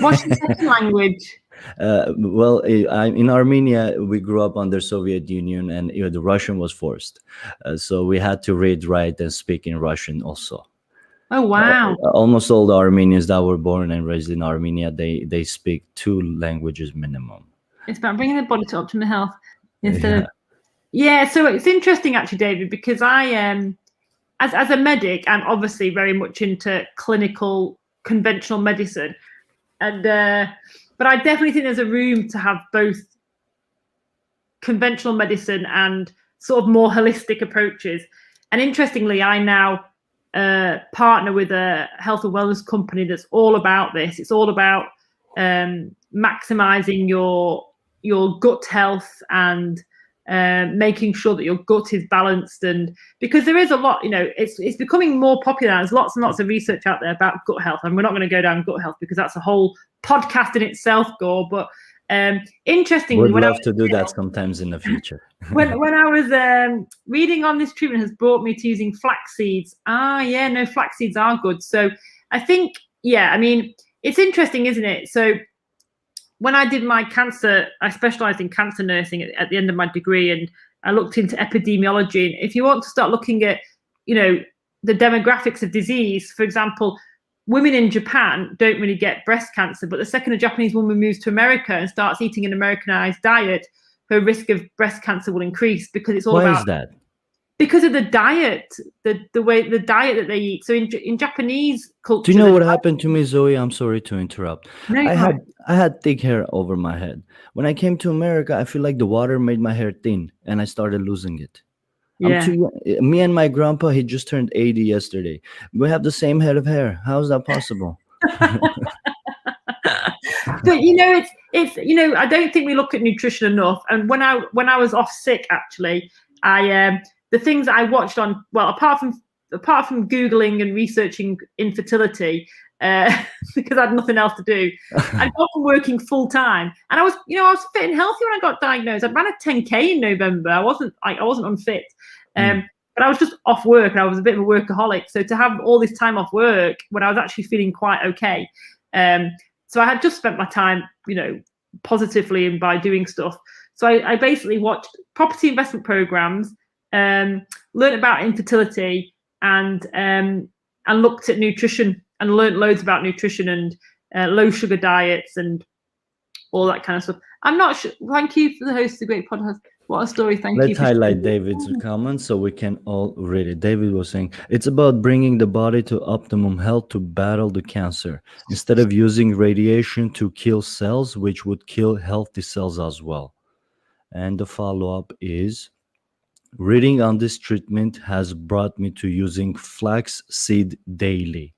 What's your second language? Well, in Armenia, we grew up under Soviet Union, and the Russian was forced. So we had to read, write, and speak in Russian also. Oh, wow. Almost all the Armenians that were born and raised in Armenia, they speak 2 languages minimum. It's about bringing the body to optimal health instead of... Yeah, so it's interesting actually, David, because I am, as a medic, I'm obviously very much into clinical, conventional medicine. And but I definitely think there's a room to have both conventional medicine and sort of more holistic approaches. And interestingly, I now partner with a health and wellness company that's all about this. It's all about maximizing your gut health and making sure that your gut is balanced. And because there is a lot, it's becoming more popular. There's lots and lots of research out there about gut health, and we're not going to go down gut health because that's a whole podcast in itself, Gore. But interestingly, would love to do that sometimes in the future. when I was reading on this treatment has brought me to using flax seeds. Flax seeds are good. So I think, it's interesting, isn't it? So when I did my cancer, I specialized in cancer nursing at the end of my degree, and I looked into epidemiology. And if you want to start looking at, the demographics of disease, for example, women in Japan don't really get breast cancer, but the second a Japanese woman moves to America and starts eating an Americanized diet, her risk of breast cancer will increase because it's all about... Why is that? Because of the diet, the diet that they eat. So in Japanese culture... Do you know what happened to me, Zoe? I'm sorry to interrupt. No, I had thick hair over my head. When I came to America, I feel like the water made my hair thin, and I started losing it. Yeah. Me and my grandpa, he just turned 80 yesterday. We have the same head of hair. How is that possible? But it's I don't think we look at nutrition enough. And when I was off sick, actually, the things I watched on, well, apart from apart from Googling and researching infertility, because I had nothing else to do, I'd got from working full time, and I was fit and healthy when I got diagnosed. I ran a 10K in November. I wasn't unfit, but I was just off work, and I was a bit of a workaholic. So to have all this time off work when I was actually feeling quite okay, so I had just spent my time, positively and by doing stuff. So I basically watched property investment programs, learned about infertility, and looked at nutrition and learned loads about nutrition and low sugar diets and all that kind of stuff. I'm not sure. Thank you for the host of the great podcast. What a story. Thank you. Let's highlight David's comment so we can all read it. David was saying, it's about bringing the body to optimum health to battle the cancer instead of using radiation to kill cells, which would kill healthy cells as well. And the follow-up is, reading on this treatment has brought me to using flax seed daily.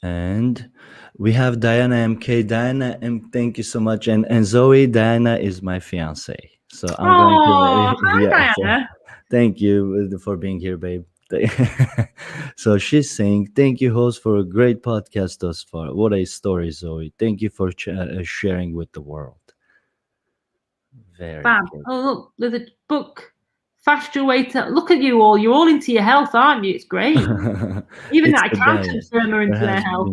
And we have Diana MK. Diana, thank you so much. And Zoe, Diana is my fiance. So I'm going to. Hi, Diana. Thank you for being here, babe. So she's saying, thank you, host, for a great podcast thus far. What a story, Zoe. Thank you for sharing with the world. Very good. Oh, look, there's a book. Faster way to look at you all. You're all into your health, aren't you? It's great. Even that accountant firm are into their health.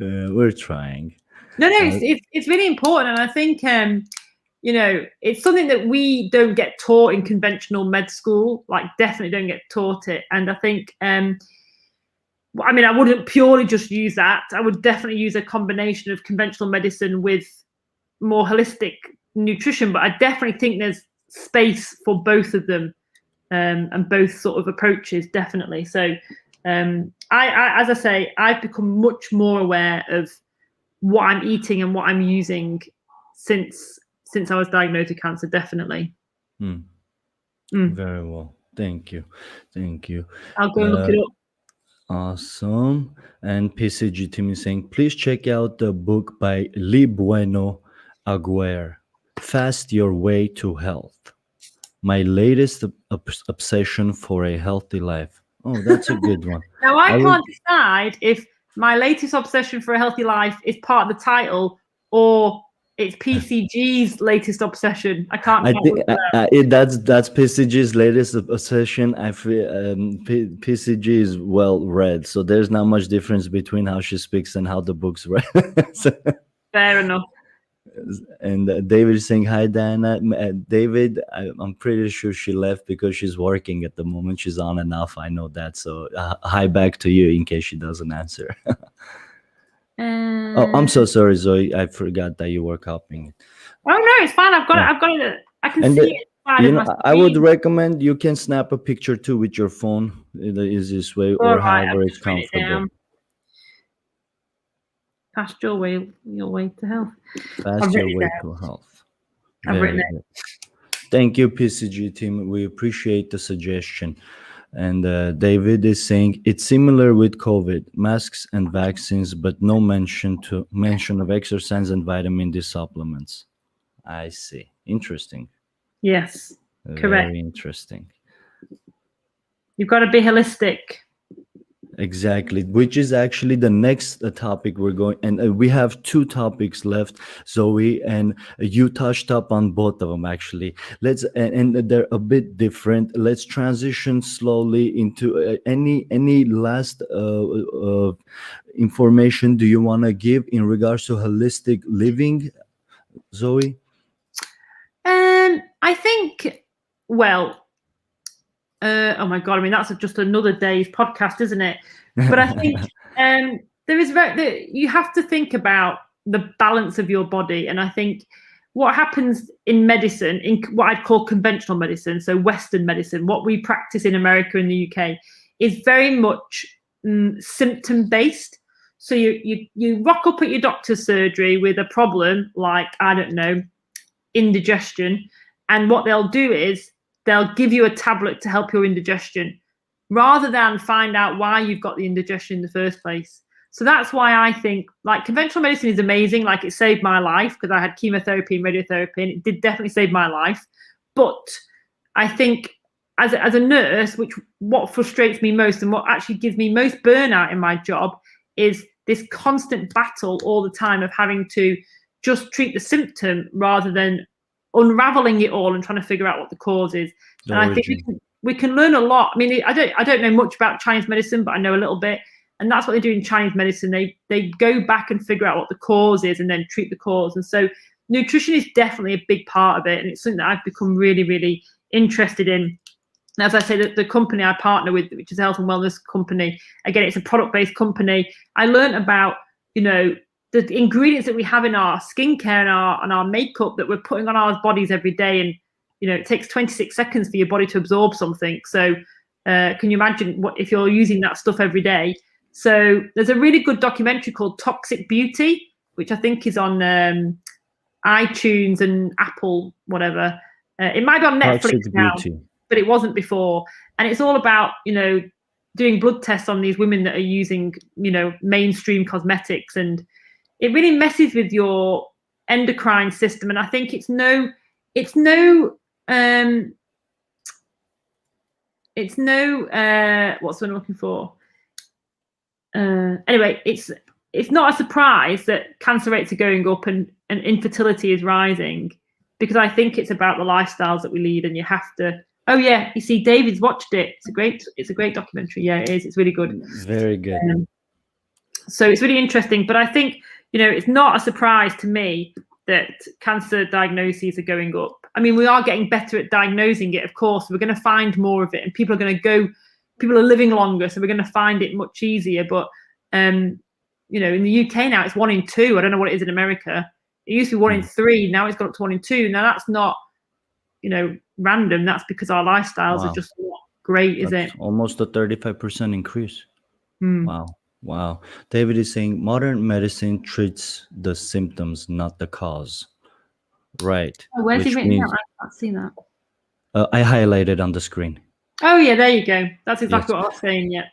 We're trying. No, it's really important, and I think it's something that we don't get taught in conventional med school. Like, definitely don't get taught it. And I think, I wouldn't purely just use that. I would definitely use a combination of conventional medicine with more holistic nutrition, but I definitely think there's space for both of them, and both sort of approaches, definitely. So I as I say, I've become much more aware of what I'm eating and what I'm using since I was diagnosed with cancer, definitely. Very well, thank you. I'll go and look it up. Awesome. And PCG Tim is saying, please check out the book by Lee Bueno Aguirre, Fast Your Way to Health. My latest obsession for a healthy life. Oh, that's a good one. Now, I can't decide if my latest obsession for a healthy life is part of the title or it's PCG's latest obsession. I can't. I think that's PCG's latest obsession. I feel PCG is well read, so there's not much difference between how she speaks and how the book's read. Fair enough. And David is saying, hi, Diana. David, I'm pretty sure she left because she's working at the moment. She's on and off. I know that. So hi back to you in case she doesn't answer. Oh, I'm so sorry, Zoe. I forgot that you were copying it. Oh, no, it's fine. I've got it. I can see it. I would recommend you can snap a picture too with your phone. The easiest way, or however it's comfortable. Fast your way to health. Fast your way to health. I've written it. Thank you, PCG team. We appreciate the suggestion. And David is saying it's similar with COVID, masks and vaccines, but no mention of exercise and vitamin D supplements. I see. Interesting. Yes, correct. Very interesting. You've got to be holistic. Exactly, which is actually the next topic we're going, and we have two topics left, Zoe, and you touched up on both of them actually. And they're a bit different. Let's transition slowly into any last information do you want to give in regards to holistic living, Zoe? I think, well, oh my God, I mean, that's just another day's podcast, isn't it? But I think you have to think about the balance of your body. And I think what happens in medicine, in what I'd call conventional medicine, so Western medicine, what we practice in America and the UK, is very much symptom-based. So you rock up at your doctor's surgery with a problem like, I don't know, indigestion. And what they'll do is they'll give you a tablet to help your indigestion rather than find out why you've got the indigestion in the first place. So that's why I think like conventional medicine is amazing. Like it saved my life because I had chemotherapy and radiotherapy and it did definitely save my life. But I think as a nurse, what frustrates me most and what actually gives me most burnout in my job is this constant battle all the time of having to just treat the symptom rather than unraveling it all and trying to figure out what the cause is. And I think we can learn a lot. I mean, I don't know much about Chinese medicine, but I know a little bit. And that's what they do in Chinese medicine. They go back and figure out what the cause is and then treat the cause. And so nutrition is definitely a big part of it. And it's something that I've become really, really interested in. And as I say, the company I partner with, which is a health and wellness company, again, it's a product-based company. I learned about, the ingredients that we have in our skincare and our makeup that we're putting on our bodies every day. And, it takes 26 seconds for your body to absorb something. So can you imagine what if you're using that stuff every day? So there's a really good documentary called Toxic Beauty, which I think is on iTunes and Apple, whatever. It might be on Netflix now, but it wasn't before. And it's all about, doing blood tests on these women that are using, mainstream cosmetics. And it really messes with your endocrine system. And I think it's no what's what I'm looking for? Anyway, it's not a surprise that cancer rates are going up and infertility is rising, because I think it's about the lifestyles that we lead, and you have to. Oh yeah, you see, David's watched it. It's a great documentary. Yeah, it is. It's really good. Very good. So it's really interesting. But I think it's not a surprise to me that cancer diagnoses are going up. I mean, we are getting better at diagnosing it. Of course, we're going to find more of it, and people are living longer, so we're going to find it much easier. But in the UK now, it's 1 in 2. I don't know what it is in America. It used to be 1 in 3. Now it's gone up to 1 in 2. Now that's not, random. That's because our lifestyles are just not great, is it? Almost a 35% increase. Wow. David is saying modern medicine treats the symptoms, not the cause. Right. Oh, where's he written that? I can't see that. I highlighted on the screen. Oh yeah, there you go. That's exactly what I was saying. Yeah.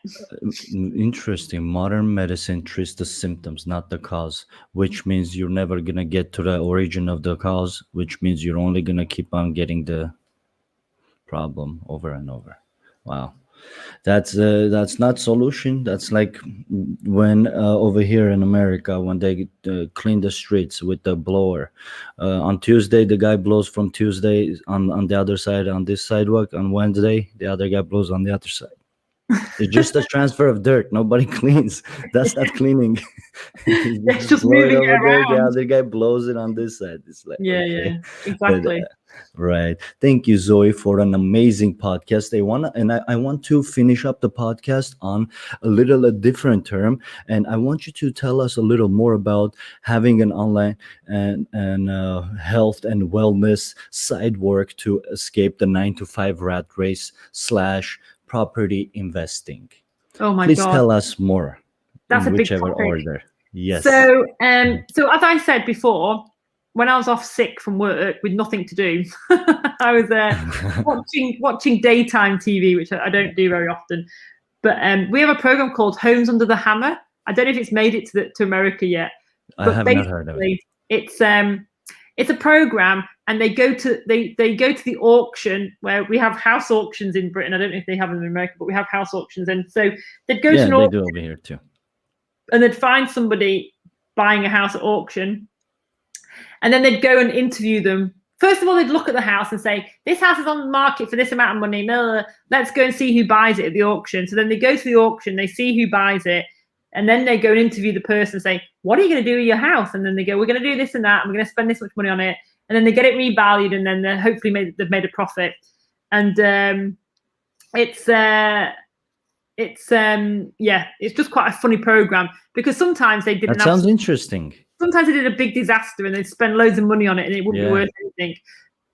Interesting. Modern medicine treats the symptoms, not the cause, which means you're never gonna get to the origin of the cause, which means you're only gonna keep on getting the problem over and over. Wow. That's not solution. That's like when over here in America, when they clean the streets with the blower. On Tuesday, the guy blows from Tuesday on the other side on this sidewalk. On Wednesday, the other guy blows on the other side. It's just a transfer of dirt. Nobody cleans. That's not cleaning. It's just moving it around. The other guy blows it on this side. It's like, yeah, exactly. Right. Thank you, Zoe, for an amazing podcast. I want to finish up the podcast on a different term, and I want you to tell us a little more about having an online and health and wellness side work to escape the 9-to-5 rat race / property investing. Oh my God! Please tell us more. That's in a whichever big topic. Order. Yes. So as I said before, when I was off sick from work with nothing to do, I was watching daytime TV, which I don't do very often. But we have a program called Homes Under the Hammer. I don't know if it's made it to America yet. I have not heard of it. It's a program, and they go to the auction where we have house auctions in Britain. I don't know if they have them in America, but we have house auctions, and so they'd go to an auction. They do over here too. And they'd find somebody buying a house at auction, and then they'd go and interview them. First of all, they'd look at the house and say, this house is on the market for this amount of money. No, let's go and see who buys it at the auction. So then they go to the auction, they see who buys it, and then they go and interview the person and say, what are you going to do with your house? And then they go, we're going to do this and that, and we're going to spend this much money on it. And then they get it revalued, and then they're hopefully they've made a profit. And it's just quite a funny program, because sometimes they didn't. That sounds interesting. Sometimes they did a big disaster and they'd spend loads of money on it, and it wouldn't be worth anything.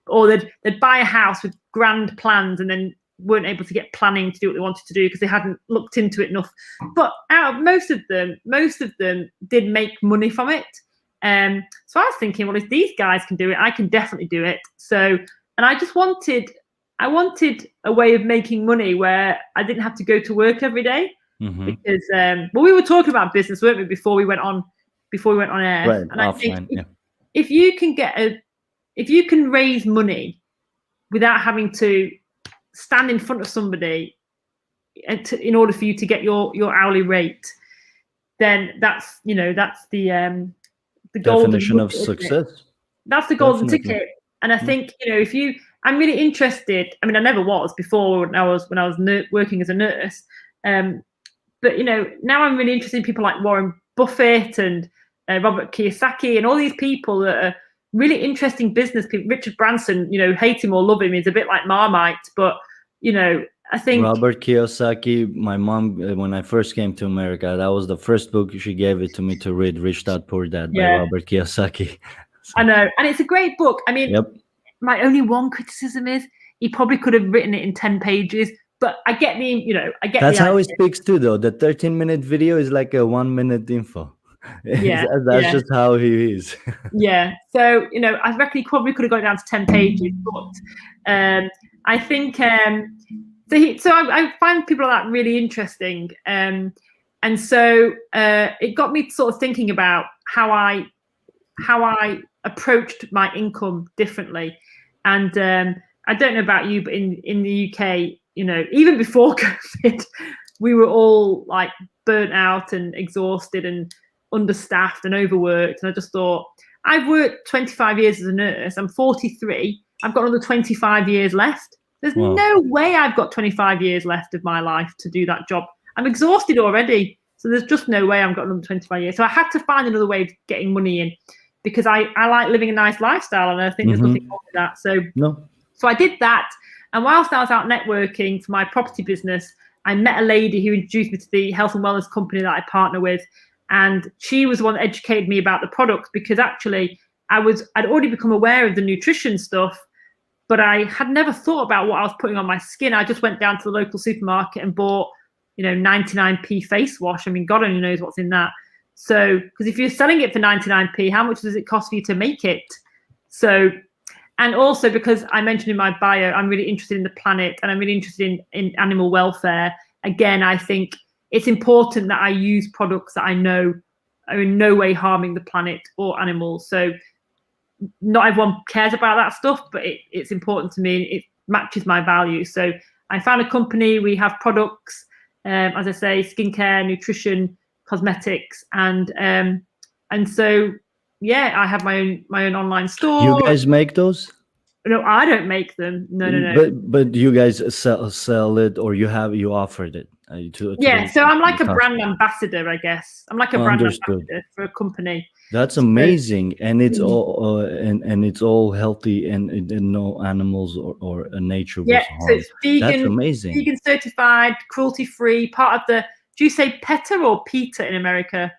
Or they'd buy a house with grand plans and then weren't able to get planning to do what they wanted to do because they hadn't looked into it enough. But out of most of them did make money from it. So I was thinking, well, if these guys can do it, I can definitely do it. So, and I wanted a way of making money where I didn't have to go to work every day. Because we were talking about business, weren't we, before we went on air? Right, and offline, I think if you can raise money without having to stand in front of somebody in order for you to get your hourly rate, then that's the definition golden of success. That's the golden ticket. And I think, I'm really interested. I mean, I never was before when I was working as a nurse. But now I'm really interested in people like Warren Buffett and Robert Kiyosaki and all these people that are really interesting business people. Richard Branson, hate him or love him, he's a bit like Marmite, but I think Robert Kiyosaki, my mom, when I first came to America, that was the first book she gave it to me to read, Rich Dad Poor Dad by Robert Kiyosaki. So. I know, and it's a great book. I mean, my only one criticism is he probably could have written it in 10 pages, but I get That's how he speaks too, though. The 13-minute video is like a 1-minute info. Yeah, that's just how he is. Yeah, so I reckon he probably could have got down to 10 pages, but I think so I find people like that really interesting, and so it got me sort of thinking about how I approached my income differently. And I don't know about you, but in the UK, even before COVID, we were all like burnt out and exhausted and understaffed and overworked. And I just thought, I've worked 25 years as a nurse. I'm 43. I've got another 25 years left. There's no way I've got 25 years left of my life to do that job. I'm exhausted already. So there's just no way I've got another 25 years. So I had to find another way of getting money in, because I like living a nice lifestyle, and I think there's nothing wrong with that. So I did that. And whilst I was out networking for my property business, I met a lady who introduced me to the health and wellness company that I partner with. And she was the one that educated me about the products, because actually I'd already become aware of the nutrition stuff, but I had never thought about what I was putting on my skin. I just went down to the local supermarket and bought, 99p face wash. I mean, God only knows what's in that. So, because if you're selling it for 99p, how much does it cost for you to make it? So, and also because I mentioned in my bio, I'm really interested in the planet, and I'm really interested in animal welfare. Again, I think it's important that I use products that I know are in no way harming the planet or animals. So not everyone cares about that stuff, but it's important to me. It matches my values. So I found a company. We have products, as I say, skincare, nutrition, cosmetics, and so I have my own online store. You guys make those? No, I don't make them. No. But you guys sell it, or you offered it so I'm like a brand ambassador, I guess. I'm like a brand ambassador for a company. That's amazing, and it's all and it's all healthy, and no animals or nature was harmed. So it's vegan. That's amazing. Vegan certified, cruelty free. Part of the. Do you say PETA or PETA in America?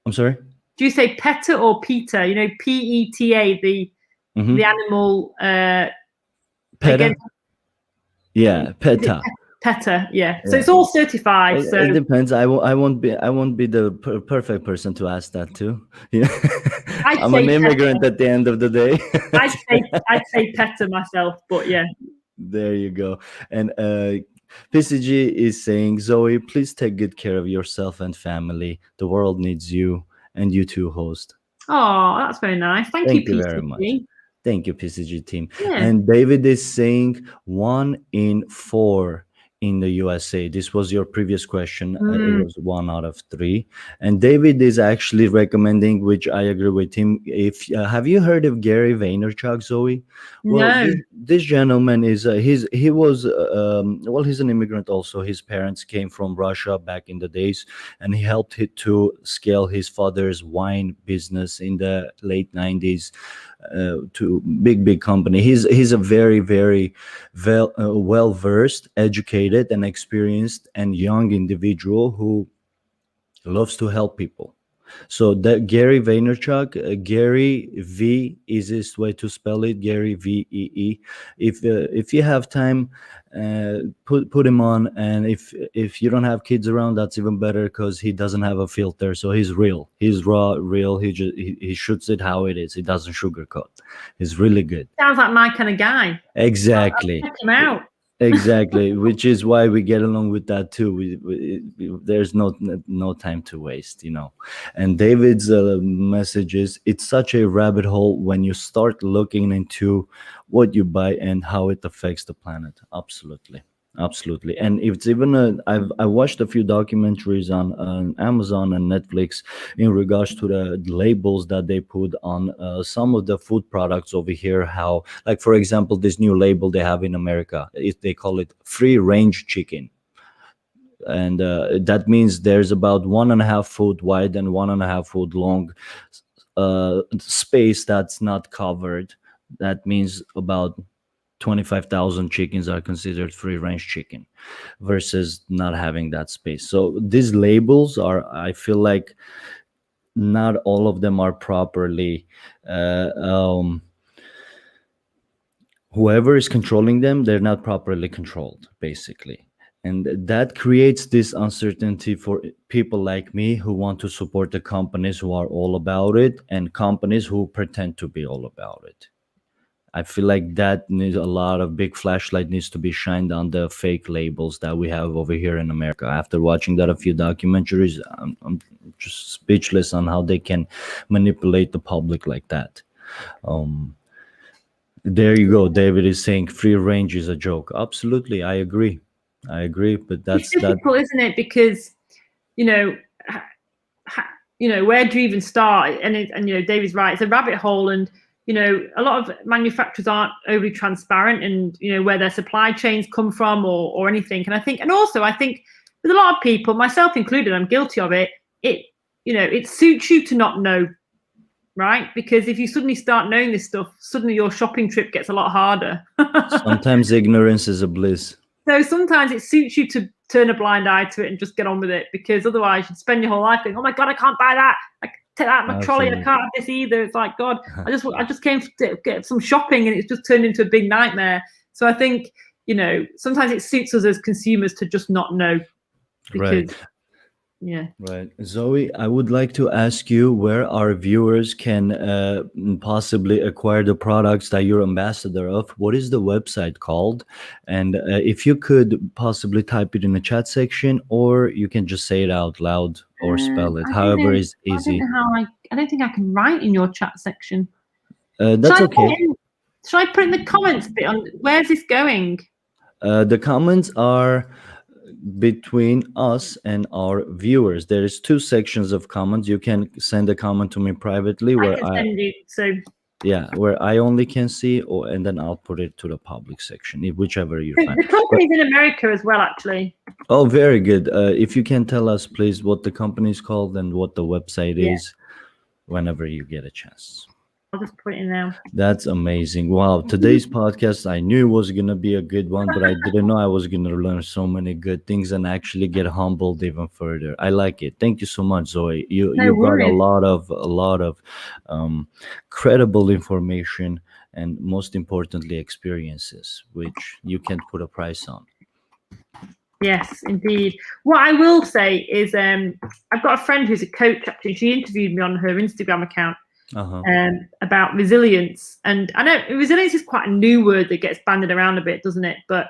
I'm sorry. Do you say PETA or PETA? PETA, the animal. PETA. Yeah, PETA. PETA, yeah. So it's all certified. So it depends. I won't be the perfect person to ask that to. Yeah, I'm an immigrant PETA. At the end of the day. I'd say PETA myself, but yeah. There you go. And PCG is saying, Zoe, please take good care of yourself and family. The world needs you, and you too, host. Oh, that's very nice. Thank you very much. Thank you, PCG team. Yeah. And David is saying 1 in 4 in the USA. This was your previous question. It was 1 out of 3. And David is actually recommending, which I agree with him. If have you heard of Gary Vaynerchuk, Zoe? Well, no. This gentleman is he's an immigrant also. His parents came from Russia back in the days, and he helped to scale his father's wine business in the late 90s. To big company. He's a very, very well versed, educated, and experienced and young individual who loves to help people. So that Gary Vaynerchuk, Gary V, easiest way to spell it, Gary VEE. If you have time, put him on, and if you don't have kids around, that's even better, because he doesn't have a filter. So he's real, he's raw, real. He shoots it how it is. He doesn't sugarcoat. He's really good. Sounds like my kind of guy. Exactly. Check him out. Exactly, which is why we get along with that too. There's no time to waste, And David's message is, it's such a rabbit hole when you start looking into what you buy and how it affects the planet. Absolutely. Absolutely. And it's even I watched a few documentaries on Amazon and Netflix in regards to the labels that they put on some of the food products over here. How, like, for example, this new label they have in America, they call it free range chicken. And that means there's about 1.5 foot wide and 1.5 foot long space that's not covered. That means about 25,000 chickens are considered free range chicken versus not having that space. So these labels are, I feel like, not all of them are properly uh, um, whoever is controlling them, they're not properly controlled, basically. And that creates this uncertainty for people like me who want to support the companies who are all about it and companies who pretend to be all about it. I feel like that needs a lot of big flashlight needs to be shined on the fake labels that we have over here in America. After watching that a few documentaries, I'm just speechless on how they can manipulate the public like that. Um, there you go. David is saying free range is a joke. Absolutely, I agree. I agree, but It's that's that. difficult, isn't it? Because you know, where do you even start? And David's right. It's a rabbit hole, and a lot of manufacturers aren't overly transparent, and where their supply chains come from or anything. And I think with a lot of people, myself included, I'm guilty of it. It suits you to not know. Right? Because if you suddenly start knowing this stuff, suddenly your shopping trip gets a lot harder. Sometimes ignorance is a bliss. So sometimes it suits you to turn a blind eye to it and just get on with it, because otherwise you'd spend your whole life going, oh my God, I can't buy that. I take that out of my trolley. I can't have this either. It's like, God, I just came to get some shopping and it's just turned into a big nightmare. So I think, sometimes it suits us as consumers to just not know. Because, right. Yeah. Right. Zoe, I would like to ask you where our viewers can possibly acquire the products that you're ambassador of. What is the website called? And if you could possibly type it in the chat section, or you can just say it out loud or spell it, however is easy. I don't think I can write in your chat section. That's okay. Should I put in the comments bit on where's this going? The comments are between us and our viewers. There is 2 sections of comments. You can send a comment to me privately where where I only can see, and then I'll put it to the public section, whichever you find. The company's in America as well, actually. Oh, very good. If you can tell us, please, what the company is called and what the website is, whenever you get a chance. I'll just put it in now. That's amazing. Wow. Today's podcast, I knew it was going to be a good one, but I didn't know I was going to learn so many good things and actually get humbled even further. I like it. Thank you so much, Zoe. You brought a lot of credible information and, most importantly, experiences, which you can't put a price on. Yes, indeed. What I will say is I've got a friend who's a coach, actually. She interviewed me on her Instagram account. About resilience, and I know resilience is quite a new word that gets bandied around a bit, doesn't it? But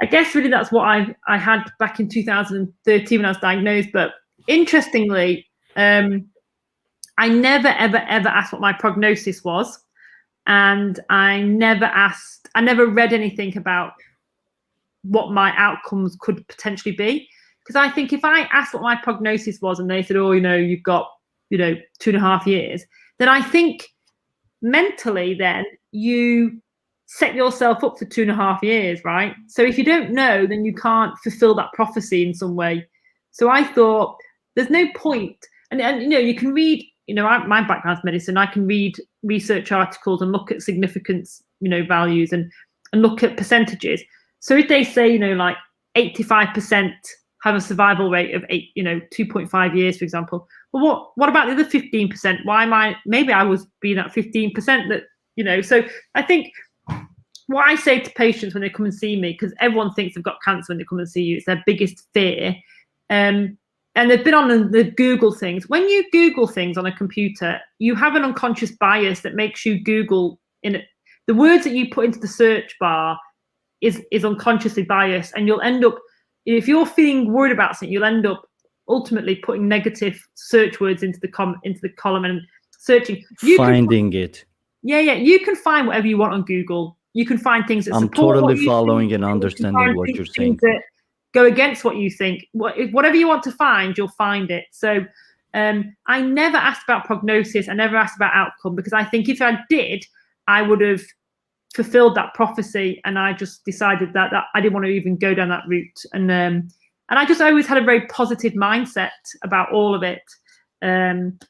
I guess really that's what I had back in 2013 when I was diagnosed. But interestingly, I never ever asked what my prognosis was, and I never read anything about what my outcomes could potentially be, because I think if I asked what my prognosis was and they said, oh, you've got 2.5 years, then I think mentally then you set yourself up for 2.5 years, right? So if you don't know, then you can't fulfill that prophecy in some way. So I thought there's no point. And you can read, my background's medicine, I can read research articles and look at significance, values and look at percentages. So if they say, like 85% have a survival rate of 2.5 years, for example. Well, what about the other 15%? Maybe I was being at 15% that, so I think what I say to patients when they come and see me, because everyone thinks they've got cancer when they come and see you, it's their biggest fear. And they've been on the Google things. When you Google things on a computer, you have an unconscious bias that makes you Google the words that you put into the search bar is unconsciously biased, and you'll end up, if you're feeling worried about something, you'll end up ultimately putting negative search words into the column and searching. Finding it. Yeah, you can find whatever you want on Google. You can find things that I'm support totally what you following think, and understanding what you're saying. things that go against what you think. Whatever you want to find, you'll find it. So I never asked about prognosis. I never asked about outcome, because I think if I did, I would have fulfilled that prophecy, and I just decided that I didn't want to even go down that route. And I just always had a very positive mindset about all of it. And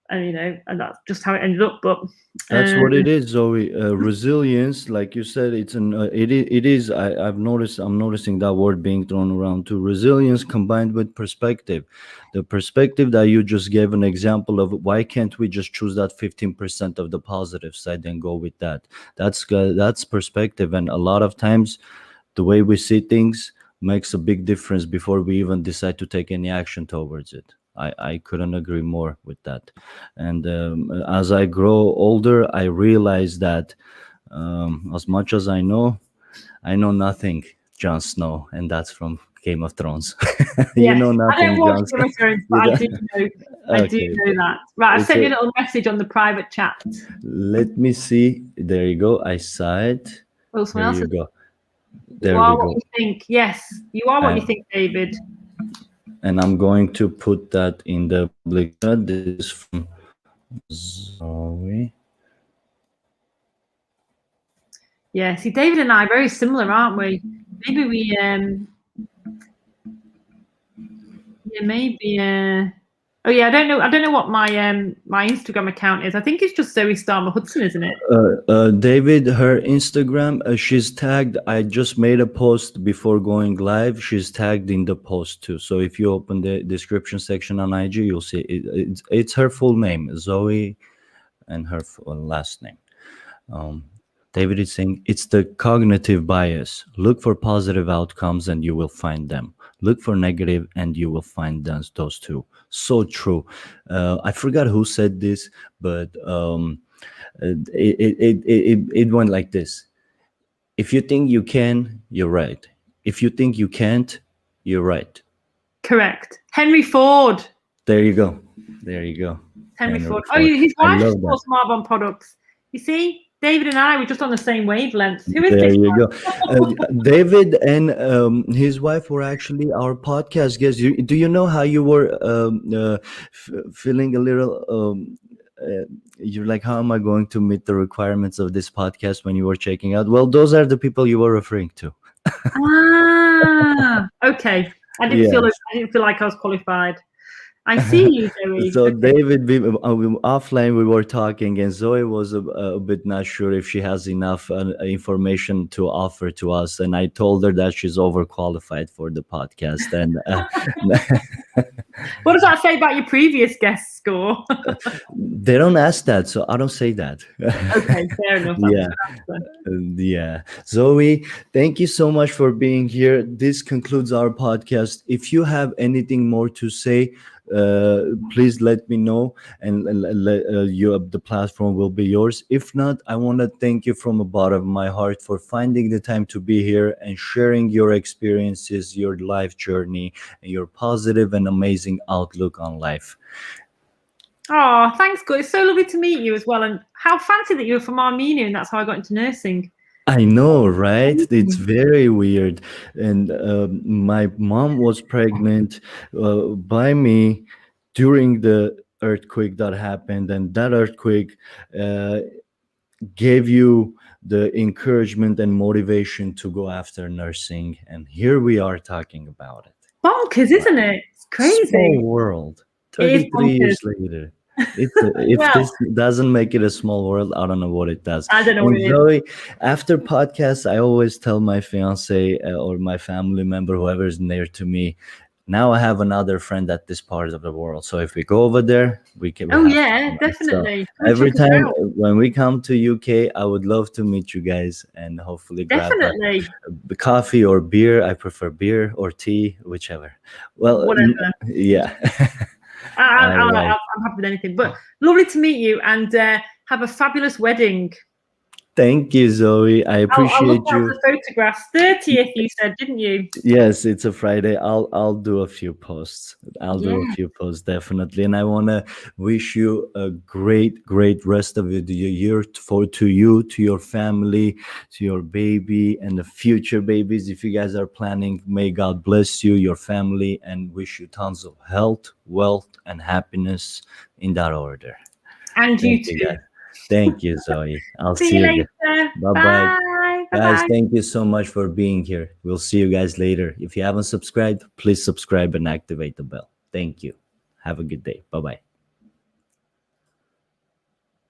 and that's just how it ended up. But that's what it is, Zoe. Resilience, like you said, it's it is. I'm noticing that word being thrown around too. Resilience combined with perspective. The perspective that you just gave an example of. Why can't we just choose that 15% of the positive side and go with that? That's perspective, and a lot of times, the way we see things makes a big difference before we even decide to take any action towards it. I couldn't agree more with that. And as I grow older, I realize that as much as I know nothing, Jon Snow, and that's from Game of Thrones. You know nothing, I don't watch Jon Game of Thrones, but I do know. I do know that. Right, I've sent you a little message on the private chat. Let me see. There you go. I saw it. Oh, someone else. There you go. There you are what you think. Yes, you are what you think, David. And I'm going to put that in the public chat. This is from Zoe. Yeah, see, David and I are very similar, aren't we? Maybe we, oh yeah, I don't know what my my Instagram account is. I think it's just Zoe Starmer-Hudson, isn't it? David, her Instagram, she's tagged. I just made a post before going live. She's tagged in the post too. So if you open the description section on IG, you'll see it's her full name, Zoe, and her last name. David is saying it's the cognitive bias. Look for positive outcomes and you will find them. Look for negative and you will find those two. So true. I forgot who said this, but it went like this. If you think you can, you're right. If you think you can't, you're right. Correct. Henry Ford. There you go. Henry Ford. Oh, his wife supports Marbon products. You see? David and I were just on the same wavelength. Who is there this? You go. David and his wife were actually our podcast guests. Do you know how you were feeling a little? You're like, how am I going to meet the requirements of this podcast when you were checking out? Well, those are the people you were referring to. Okay. I didn't feel like I was qualified. I see you, Zoe. So David, offline we were talking, and Zoe was a bit not sure if she has enough information to offer to us, and I told her that she's overqualified for the podcast. And what does that say about your previous guest score? They don't ask that, so I don't say that. Okay, fair enough. Yeah. Zoe, thank you so much for being here. This concludes our podcast. If you have anything more to say, please let me know, and the platform will be yours. If not, I want to thank you from the bottom of my heart for finding the time to be here and sharing your experiences, your life journey, and your positive and amazing outlook on life. Oh, thanks, good. It's so lovely to meet you as well. And how fancy that you were from Armenia, and that's how I got into nursing. I know, right? It's very weird. And my mom was pregnant by me during the earthquake that happened, and that earthquake gave you the encouragement and motivation to go after nursing. And here we are talking about it. Bonkers, isn't it? It's crazy. Small world. 33 years later. If this doesn't make it a small world, I don't know what it does. I don't know what it Zoe, after podcasts, I always tell my fiance or my family member, whoever is near to me, now I have another friend at this part of the world. So if we go over there, we can. Definitely. So every time when we come to UK, I would love to meet you guys and hopefully grab a coffee or beer. I prefer beer or tea, whichever. Well, whatever. Yeah. I'm happy with anything. But lovely to meet you, and have a fabulous wedding. Thank you, Zoe. I I'll look appreciate out you. the photographs. 30th, you said, didn't you? Yes, it's a Friday. I'll do a few posts. I'll do a Yeah. few posts definitely, and I want to wish you a great rest of the year for to you, to your family, to your baby, and the future babies. If you guys are planning, may God bless you, your family, and wish you tons of health, wealth, and happiness in that order. And Thank you you, too. guys. Thank you, Zoe. I'll See see you you again. later. Bye bye. Bye. Bye Guys, bye. thank you so much for being here. We'll see you guys later. If you haven't subscribed, please subscribe and activate the bell. Thank you. Have a good day. Bye bye.